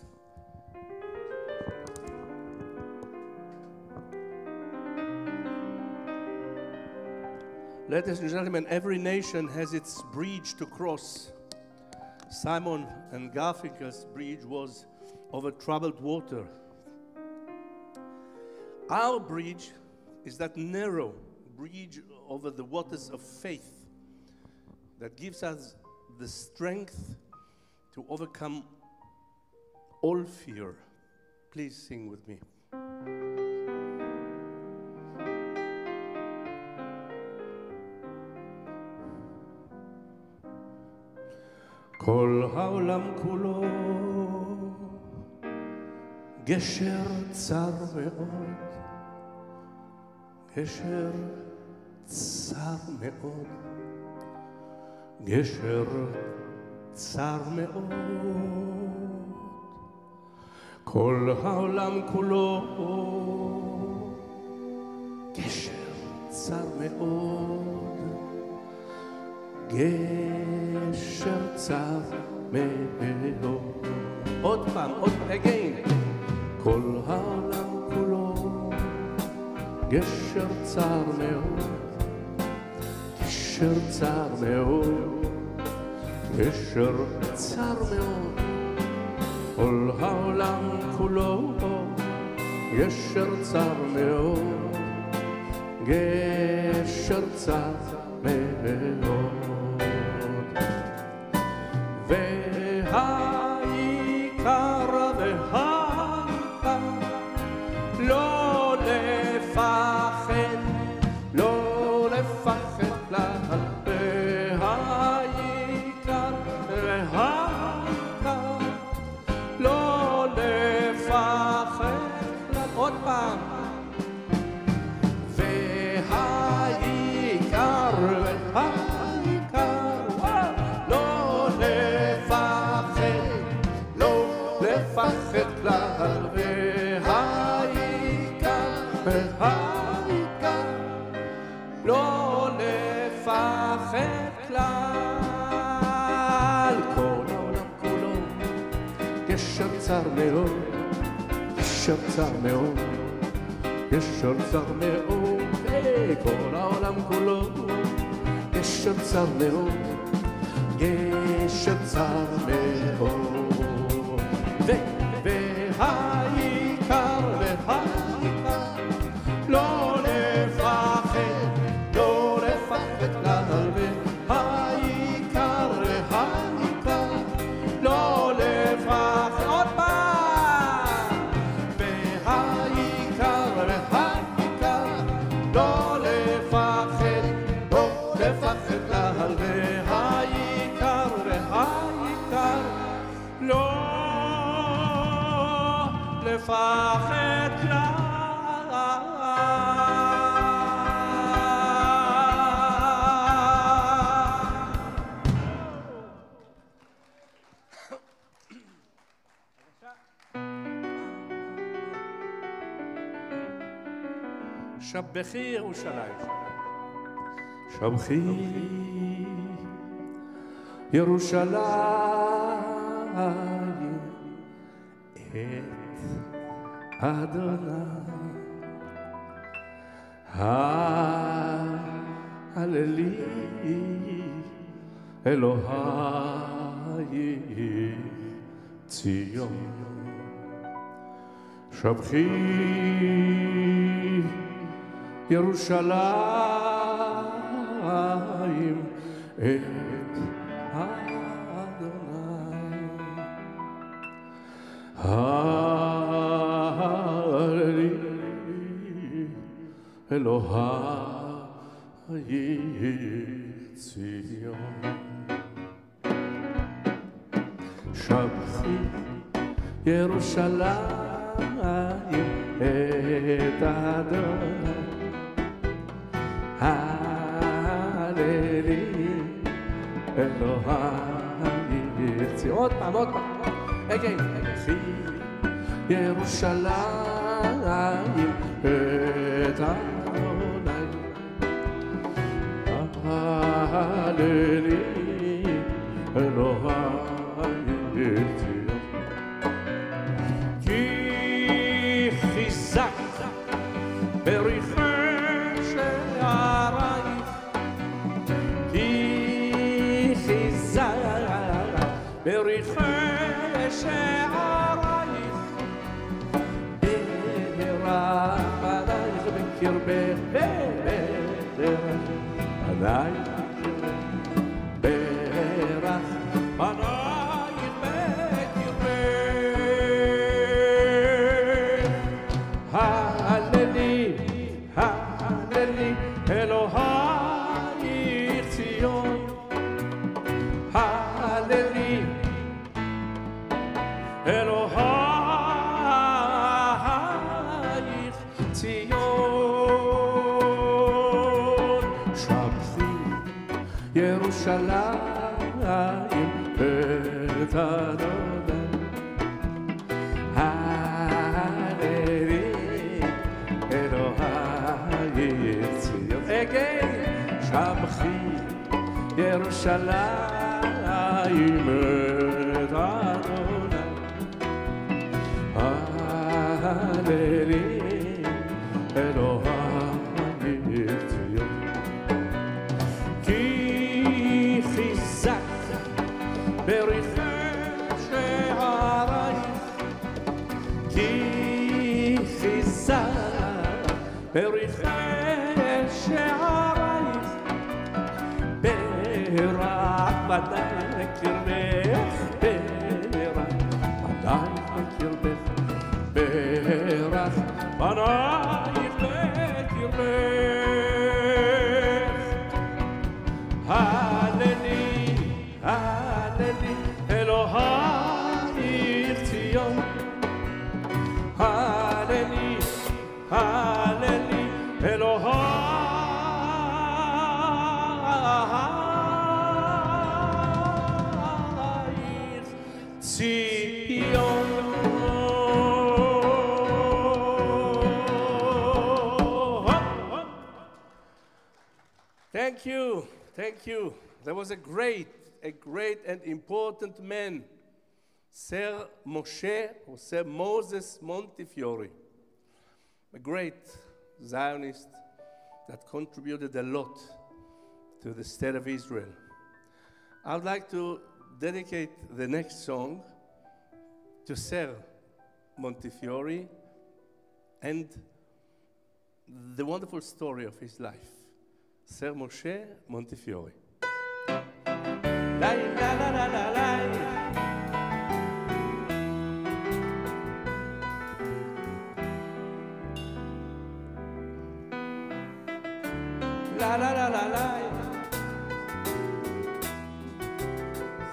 Ladies and gentlemen, every nation has its bridge to cross. Simon and Garfinkel's bridge was over troubled water. Our bridge is that narrow bridge over the waters of faith that gives us the strength to overcome all fear. Please sing with me. כל העולם כולו גשר צר מאוד, גשר צר מאוד, גשר צר מאוד. כל העולם כולו גשר צר מאוד, גשר צר מאוד. עוד פעם, again. כל העולם כולו גשר צר מאוד, גשר צר מאוד, גשר צר מאוד. כל העולם כולו גשר צר מאוד, גשר צר מאוד. והעיקר והעיקר לא לפחד, לא לפחד כלל. והעיקר והעיקר לא לפחד כלל. עוד פעם. והעיקר והעיקר לא לפחד, לא לפחד כלל. והעיקר והעיקר לא לפחד כלל. כל העולם כולו גשר צר מאוד, גשר צר מאוד, גשר צר מאוד. כל העולם כולו גשר צר מאוד, גשר צר מאוד. והעיקר והעיקר לא לפחד, לא לפחד כלל. והעיקר והעיקר לא לפחד. עוד פעם. והעיקר והעיקר לא לפחד, לא לפחד כלל. והעיקר והעיקר לא לפחד כלל. שבחי ירושלים, שבחי ירושלים את אדוני, הללי אלוהי ציון. שבחי ירושלים את אדוני, הללי אלוהי ציון. שבחי ירושלים את אדוני, הללי אלוהי ציון. עוד פעם, עוד פעם. again. שבחי ירושלים את אדוני, הללי אלוהי ציון. כי חיזק בריחי שערייך, כי חיזק בריחי שערייך, ברחמנייך בקרבך, ברחמנייך ברחמנייך בקרבך. הללי, הללי, אלוהייך ציון, הללי, אלוהייך ציון. שבחי ירושלים בית אדוני, הללי, אלוהייך ציון. again, שבחי ירושלים בית אדוני, הללי, אלוהייך ציון. כי חיזק בריחי שערייך, כי חיזק בריחי שערייך, ברחמנייך בקרבך, ברחמנייך בקרבך, ברחמנייך בקרבך. הללי, הללי, אלוהייך ציון, הללי, הללי, אלוהייך ציון. Thank you, thank you. There was a great and important man, Sir Moshe, or Sir Moses Montefiore, a great Zionist that contributed a lot to the state of Israel. I would like to dedicate the next song to Sir Montefiore and the wonderful story of his life. Sir Moshe Montefiore. La la la la la la. La la la la la.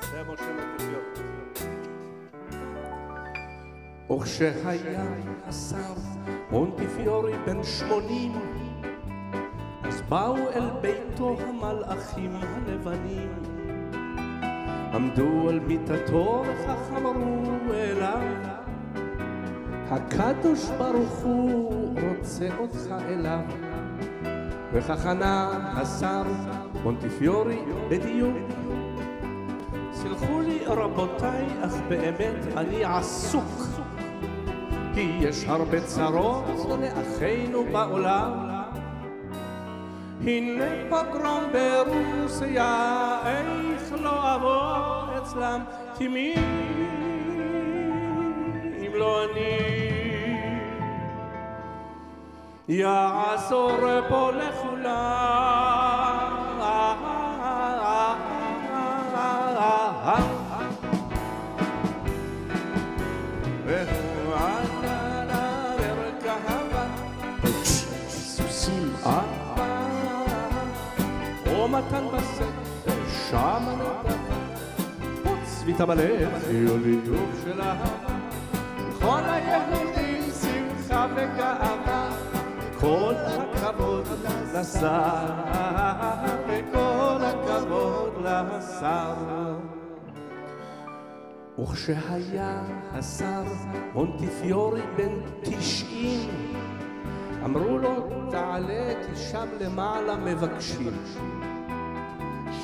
Sir Moshe Montefiore. וכשהיה השר מונטיפיורי בן 80, אז באו אל ביתו המלאכים הלבנים, עמדו על מיטתו וכך אמרו אליו, הקדוש ברוך הוא רוצה אותך אליו. וכך ענה השר מונטיפיורי בדיוק, סלחו לי רבותיי, אך באמת אני עסוק, כי יש הרבה צרות לאחינו בעולם. הנה פוגרום ברוסיה, איך לא אבוא אצלם, כי מי אם לא אני יעזור פה לכולם. והוא עלה למרכבה, סוסים מתן בסק, שם נדבה, פוץ ותמלך יוליוב של אהבה, כל היהודים שמחה וגאווה, כל הכבוד לשר, וכל הכבוד לשר. וכשהיה השר מונטיפיורי בן 90, אמרו לו תעלה כי שם למעלה מבקשים.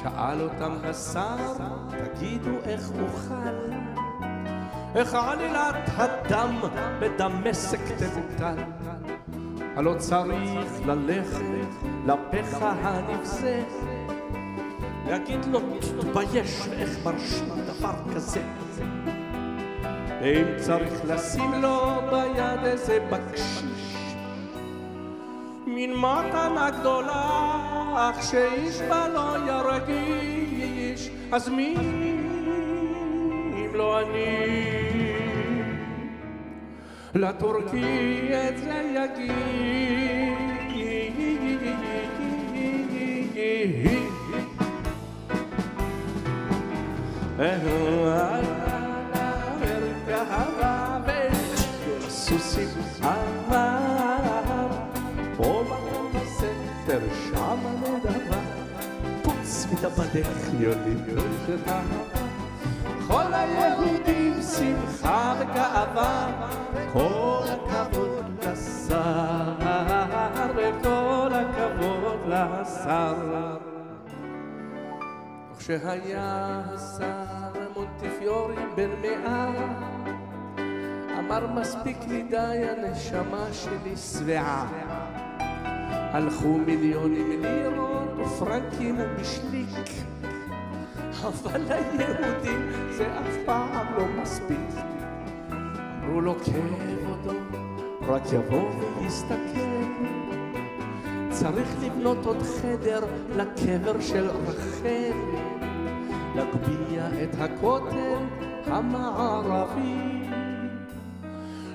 שאל אותם השר, תגידו איך אוכל, איך עלילת הדם בדמשק תבוטל, הלא צריך ללכת לפחה הנבזה, להגיד לו תתבייש ואיך מרשים דבר כזה. אם צריך לשים לו ביד איזה בקשיש, מין מתנה גדולה אך שאיש בה לא ירגיש, אז מי אם לא אני לטורקי את זה יגיד. סוסים אמר פה מקום בסתר שם הנדבה פוץ מתאבדך יוליד ושתה כל היהודים שמחה וגאווה כל הכבוד לשר וכל הכבוד לשר. וכשהיה השר מונטיפיורי בן 100 אמר מספיק מדי הנשמה שלי שבעה. הלכו מיליונים לירות ופרנקים ובשליק, אבל היהודים זה אף פעם לא מספיק. אמרו לו כבודו רק יבוא ויסתכל, צריך לבנות עוד חדר לקבר של רחל, להגביה את הכותל המערבי,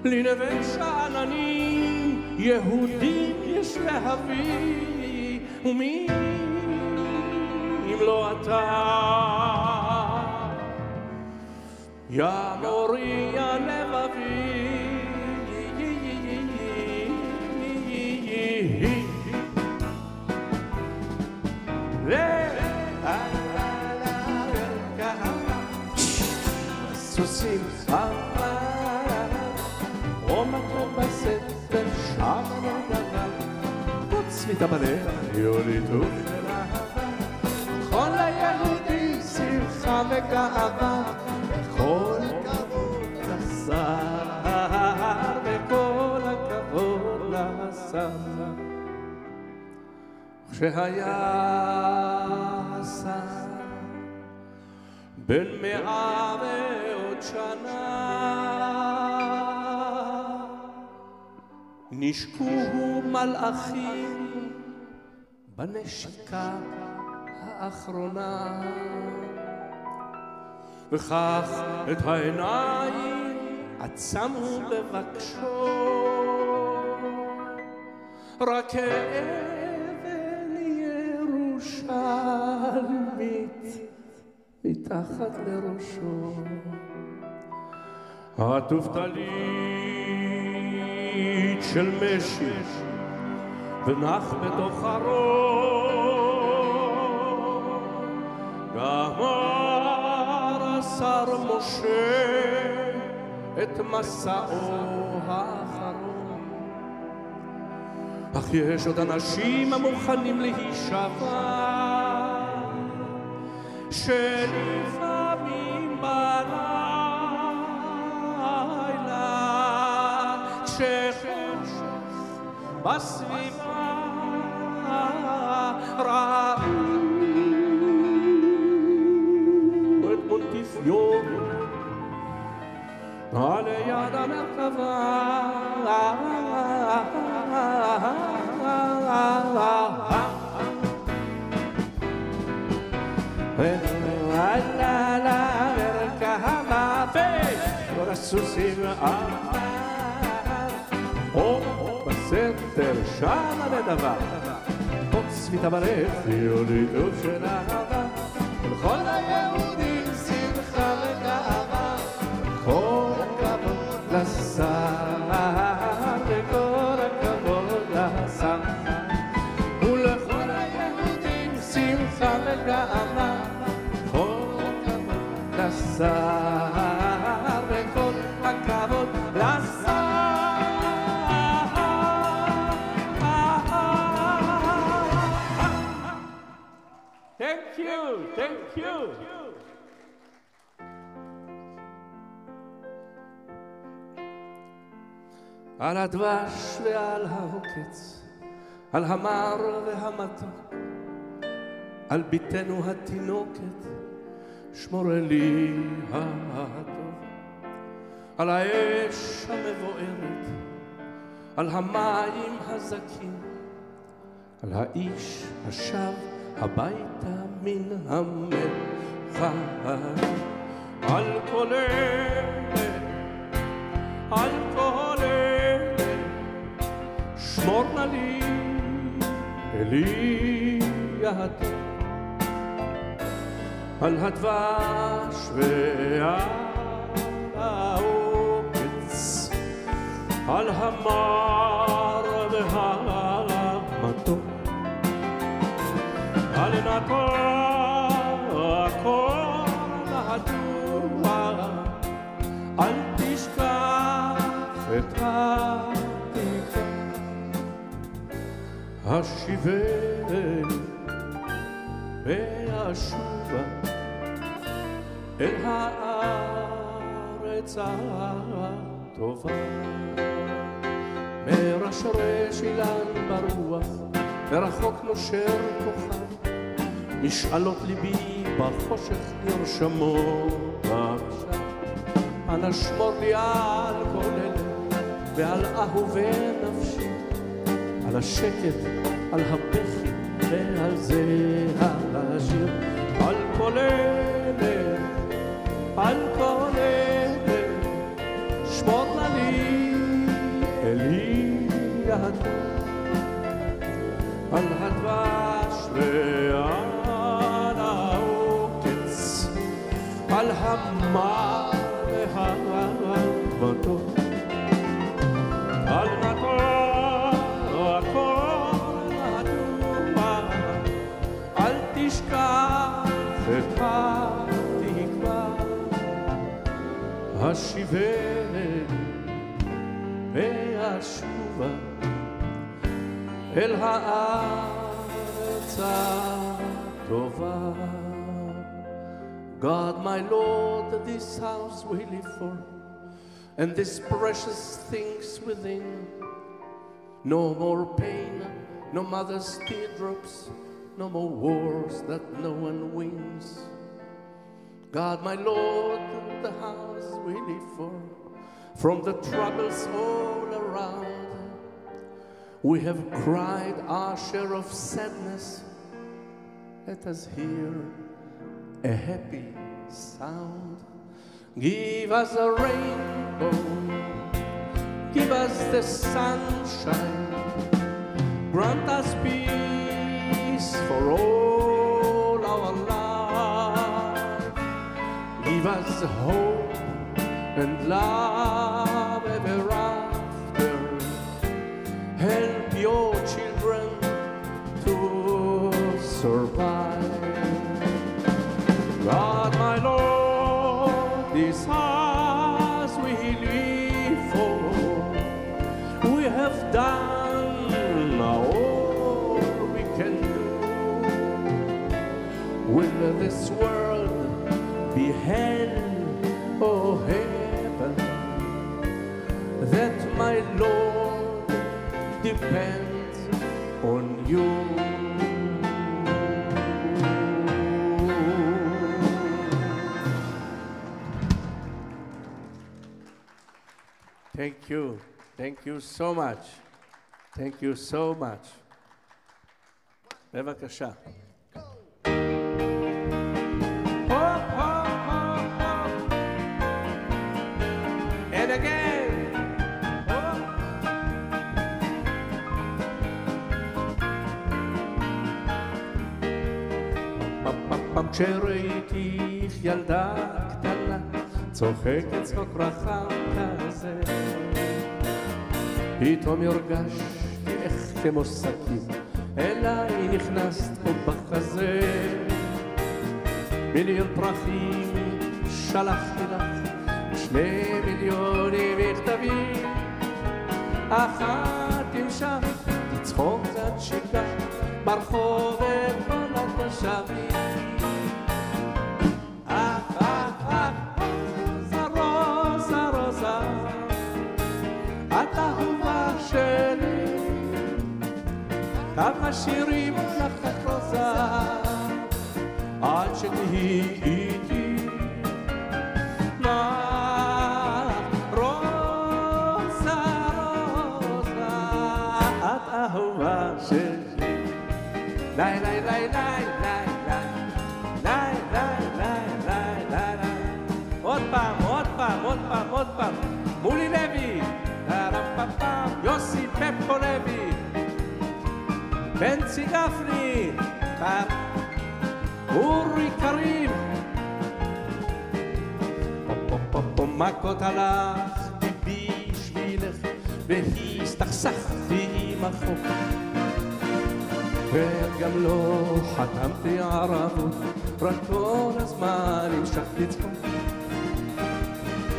לנווה שאננים יהודים יש להביא, ומי אם לא אתה יא מורי יא לבבי. סוסים או מקום בסתר שם הנדבה פוץ מתאבדך יולידו של אהבה. כל היהודים שמחה וגאווה, כל הכבוד לשר וכל הכבוד לשר. כשהיה השר בן 100 שנה נשקו מלאכים בנשיקה האחרונה, וכך את העיניים עצמו בבקשו, רק אבן ירושלמית מתחת לראשו. עטוף טלית של משי ונח בתוך הראש, גמר השר משה את מסעו האחרון. אך יש עוד אנשים המוכנים להישבע שלפעמים בלילה כשחושך בסביבה ראו את מונטיפיורי על יד המרכבה. ועלה למרכבה וכל הסוסים או בסתר שם הנדבה פוץ מתאבדך יולידו של אהבה. ולכל היהודים שמחה וגאווה, כל הכבוד לשר וכל הכבוד לשר. ולכל היהודים שמחה וגאווה, כל הכבוד לשר וכל הכבוד לשר. Thank you, thank you. על הדבש ועל העוקץ, על המר והמתוק, על ביתנו התינוקת, שמור לי הטוב, על האש המבוערת, על המים הזכים, על האיש השב הביתה מן המרחב, על כל אלה, על כל אלה, שמור נא לי אלי הטוב, על הדבש ועל העוקץ, על המר והמתוק, על נטוע הכל נטוע, אל תשכח את התקווה, השיבני והשובה אל הארץ הטובה, מרשרש אילן ברוח, ורחוק נושר כוכב, משאלות ליבי בחושך נרשמות עכשיו, אנא שמור לי על כל אלה ועל אהובי נפשי, על השקט, על הבכי ועל זה השיר, על כל אלה, על כל אלה, שמור נא לי אלי הטוב, על הדבש ועל העוקץ, על המר והמתוק, על נטוע הכל נטוע, אל תשכח את התקווה, השיבני והשובה אל הארץ הטובה. God, my Lord, this house we live for, and these precious things within. No more pain, no mother's teardrops, no more wars that no one wins. God, my Lord, the house we live for, from the troubles all around, we have cried our share of sadness. Let us hear a happy sound. Give us a rainbow, give us the sunshine, grant us peace for all our life. Give us hope and love ever after. Help your children to survive. God, my Lord, this house we live for, we have done all we can do. Will this world be hell or heaven? That, my Lord, depends on you. Thank you. Thank you so much. Thank you so much. בבקשה. And again. פעם כשראיתיך ילדה קטנה, צוחקת צחוק רחב כזה, פתאום הרגשתי איך כמו סכין אליי נכנסת פה בחזה. מיליון פרחים שלחתי לך, 2 מיליון מכתבים, אחת המשכת לצחוק קצת שיקח ברחוב את כל התושבים. רוזה רוזה את אהובה שלי, כמה שירים לך רוזה שתהיי איתי. רוזה, רוזה, את אהובה שלי. לי, לי, לי, לי, לי, לי, לי, לי, לי, לי. עוד פעם, עוד פעם, עוד פעם, עוד פעם. מולי לוי, יוסי פפו לוי, בנצי גפני, אורי קריב. מכות הלכתי בשבילך והסתכסכתי עם החוק, וגם לא חתמתי ערבות, רק כל הזמן המשכתי צחוק.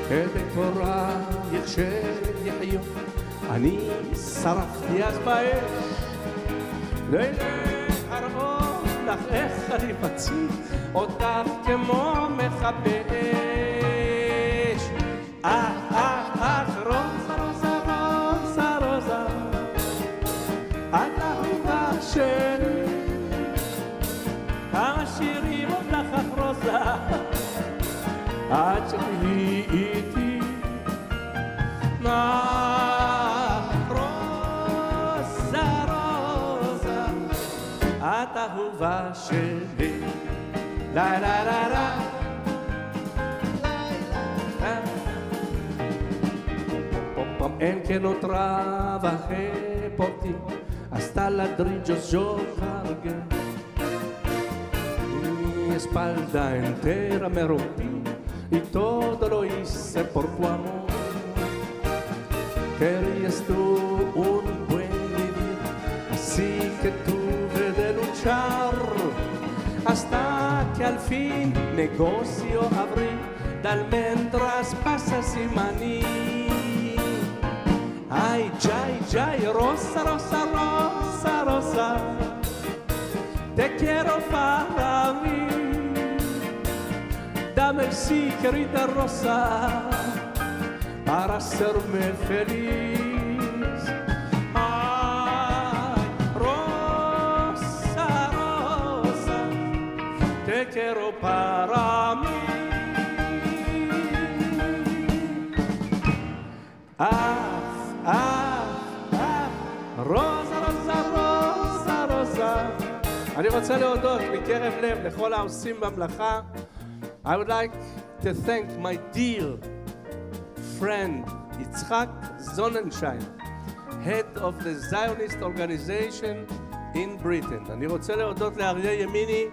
בקורייך שיחיו אני שרפתי אז באש, לילך הראות לך איך אני מציל אותך כמו מכבי אש. רוזה, רוזה, רוזה, רוזה, את אהובה שלי. כמה שירים עוד לך רוזה, עד שתהיי איתי. רוזה, רוזה, את אהובה שלי. לה לה לה לה. En que no trabajé por ti hasta ladrillos yo cargué, mi espalda entera me rompí y todo lo hice por tu amor. Querías tú un buen vivir, así que tuve de luchar hasta que al fin negocio abrí de almendras, pasas y maní. Ay, jai, jai, rosa, rosa, rosa, rosa, te quiero para mí. Dame sí, querida rosa, para hacerme feliz. Ay, rosa, rosa, te quiero para mí. רוזה, רוזה, רוזה, רוזה. אני רוצה להודות מקרב לב לכל העושים במלאכה. I would like to thank my dear friend יצחק זוננשיין, head of the Zionist organization in Britain. אני רוצה להודות לאריה ימיני,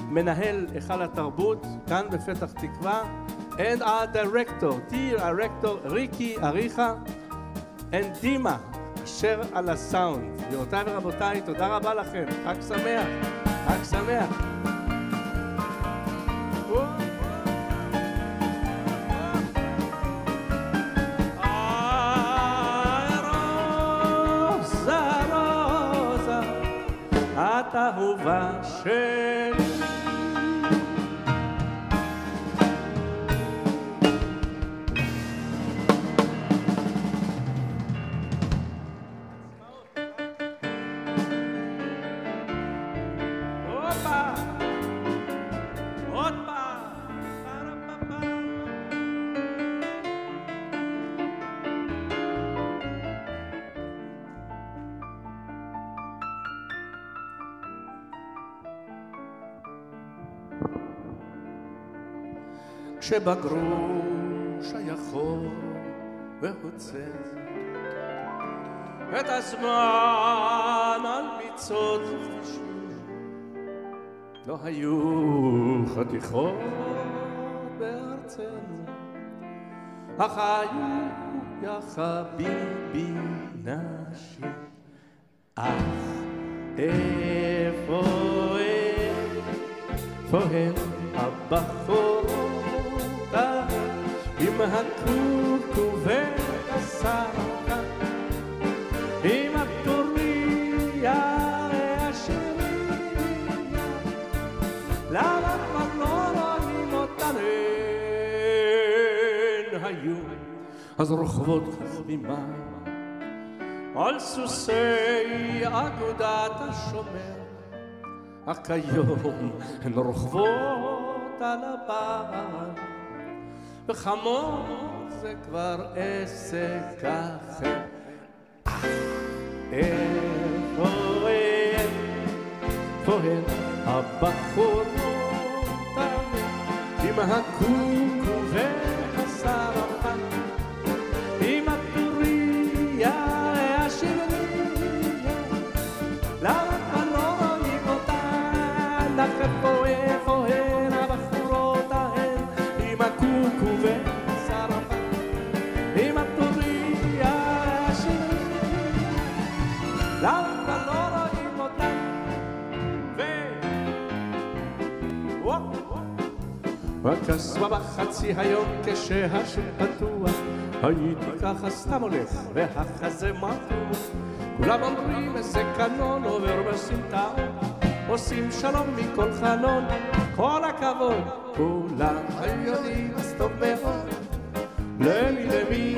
מנהל היכל התרבות כאן בפתח תקווה, and our director, dear director ריקי אריכה, and דימה אשר על הסאונד. גבירותיי ורבותיי, תודה רבה לכם. חג שמח, חג שמח. רוזה, רוזה, את אהובה שלי. כשבגרוש היכול והוצא את הזמן על מיצות וחשים, לא היו חתיכות בארצנו, אך היו יא חביבי נשים. אך איפה הם הבחורות עם הקוקו והסרטה, עם הפטוריה והשריה, למה כבר לא רואים אותן? הן היו אז רוכבות חבימה על סוסי אגודת השומר, אך כיום הן רוכבות על הבר, וחמות זה כבר עסק אחר. איפה הן הבחורות עם הקוקו והסרפן, עם הטוריה והשבריה, למה לא רואים אותן? איפה הן הבחורות ההן עם הקוקו והסרפן, עם הטוריה והשבריה, למה לא רואים אותן? וכסבה בחצי היום כשהשוק פתוח, הייתי ככה סתם הולך והחזה מתוח, כולם אומרים איזה קנון עובר בסמטאות, עושים שלום מכל חלון, כל הכבוד, כולם היהודים אז טוב מאוד, למי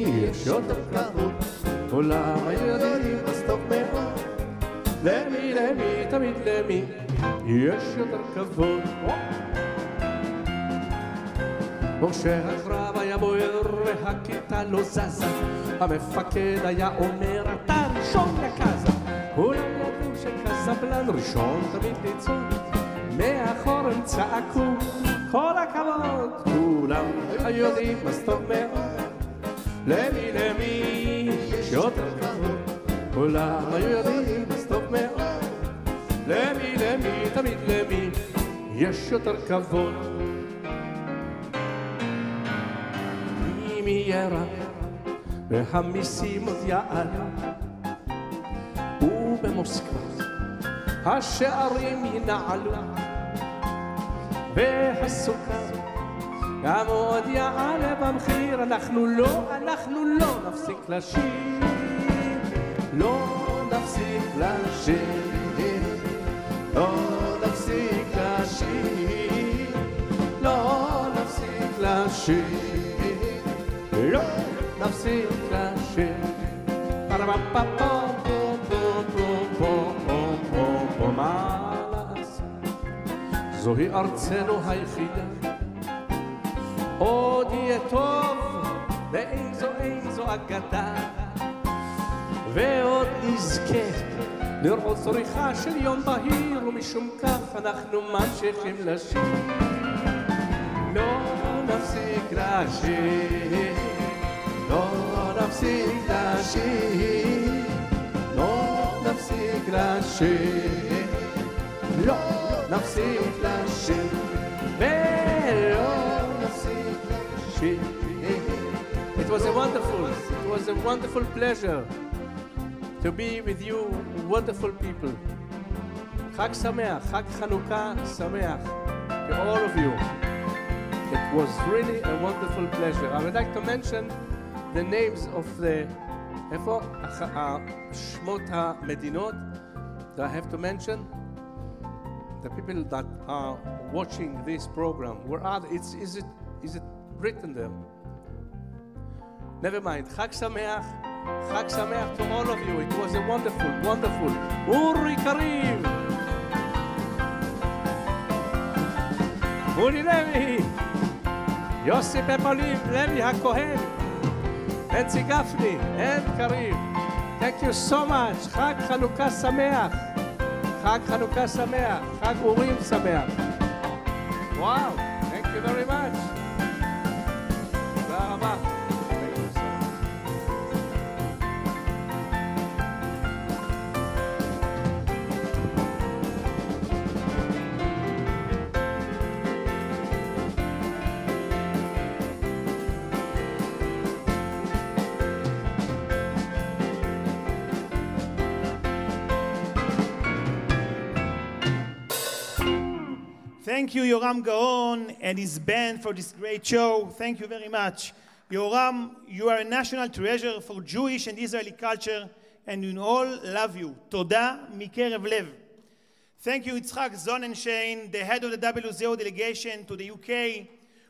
יש יותר כבוד, כולם היהודים אז טוב מאוד, למי תמיד למי יש יותר כבוד. וכשהקרב היה בוער והכיתה לא זזה, המפקד היה אומר אתה ראשון לקזה, כולם ידעו שקזבלן ראשון תמיד ניצוד, מאחור הם צעקו כל הכבוד, כולם היהודים אז טוב מאוד, למי יש יותר כבוד, כולם היהודים אז טוב מאוד, למי תמיד למי יש יותר כבוד. ירה והמיסים עוד יעלו, ובמוסקבה השערים ינעלו, והסוכר גם עוד יעלה במחיר. אנחנו לא נפסיק לשיר, לא נפסיק לשיר, לא נפסיק לשיר, לא נפסיק לשיר, לא נפסיק לשיר. מה לעשות, זוהי ארצנו היחידה, עוד יהיה טוב ואין זו אגדה, ועוד נזכה לראות זריחה של יום בהיר, ומשום כך אנחנו ממשיכים לשיר. לא נפסיק לשיר, לא נפסיק לשיר, לא נפסיק לשיר, לא נפסיק לשיר, ולא נפסיק לשיר. It was a wonderful pleasure to be with you, wonderful people. חג שמח, חג חנוכה שמח to all of you. It was really a wonderful pleasure. I would like to mention the names of the שמות המדינות that I have to mention. The people that are watching this program. Where are they? Is it written there? Never mind. חג שמח to all of you. It was a wonderful. אורי קריב, מולי לוי, יוסי פפולים, לוי הכהן, בנצי גפני, אין קריב. Thank you so much. חג חנוכה שמח. חג חנוכה שמח. חג אורים שמח. וואו, thank you very much. תודה רבה. Thank you, Yehorem Gaon and his band for this great show. Thank you very much. Yehorem, you are a national treasure for Jewish and Israeli culture, and we all love you. Toda mikerev lev. Thank you, Yitzhak Sonnenschein, the head of the WZO delegation to the UK,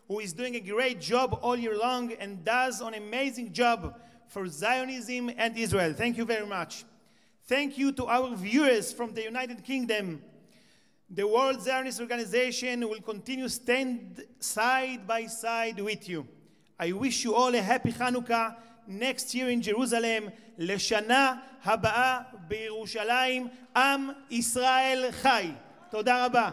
who is doing a great job all year long and does an amazing job for Zionism and Israel. Thank you very much. Thank you to our viewers from the United Kingdom. The World Zionist Organization will continue stand side by side with you. I wish you all a happy Hanukkah next year in Jerusalem, לשנה הבאה בירושלים, עם ישראל חי. תודה רבה.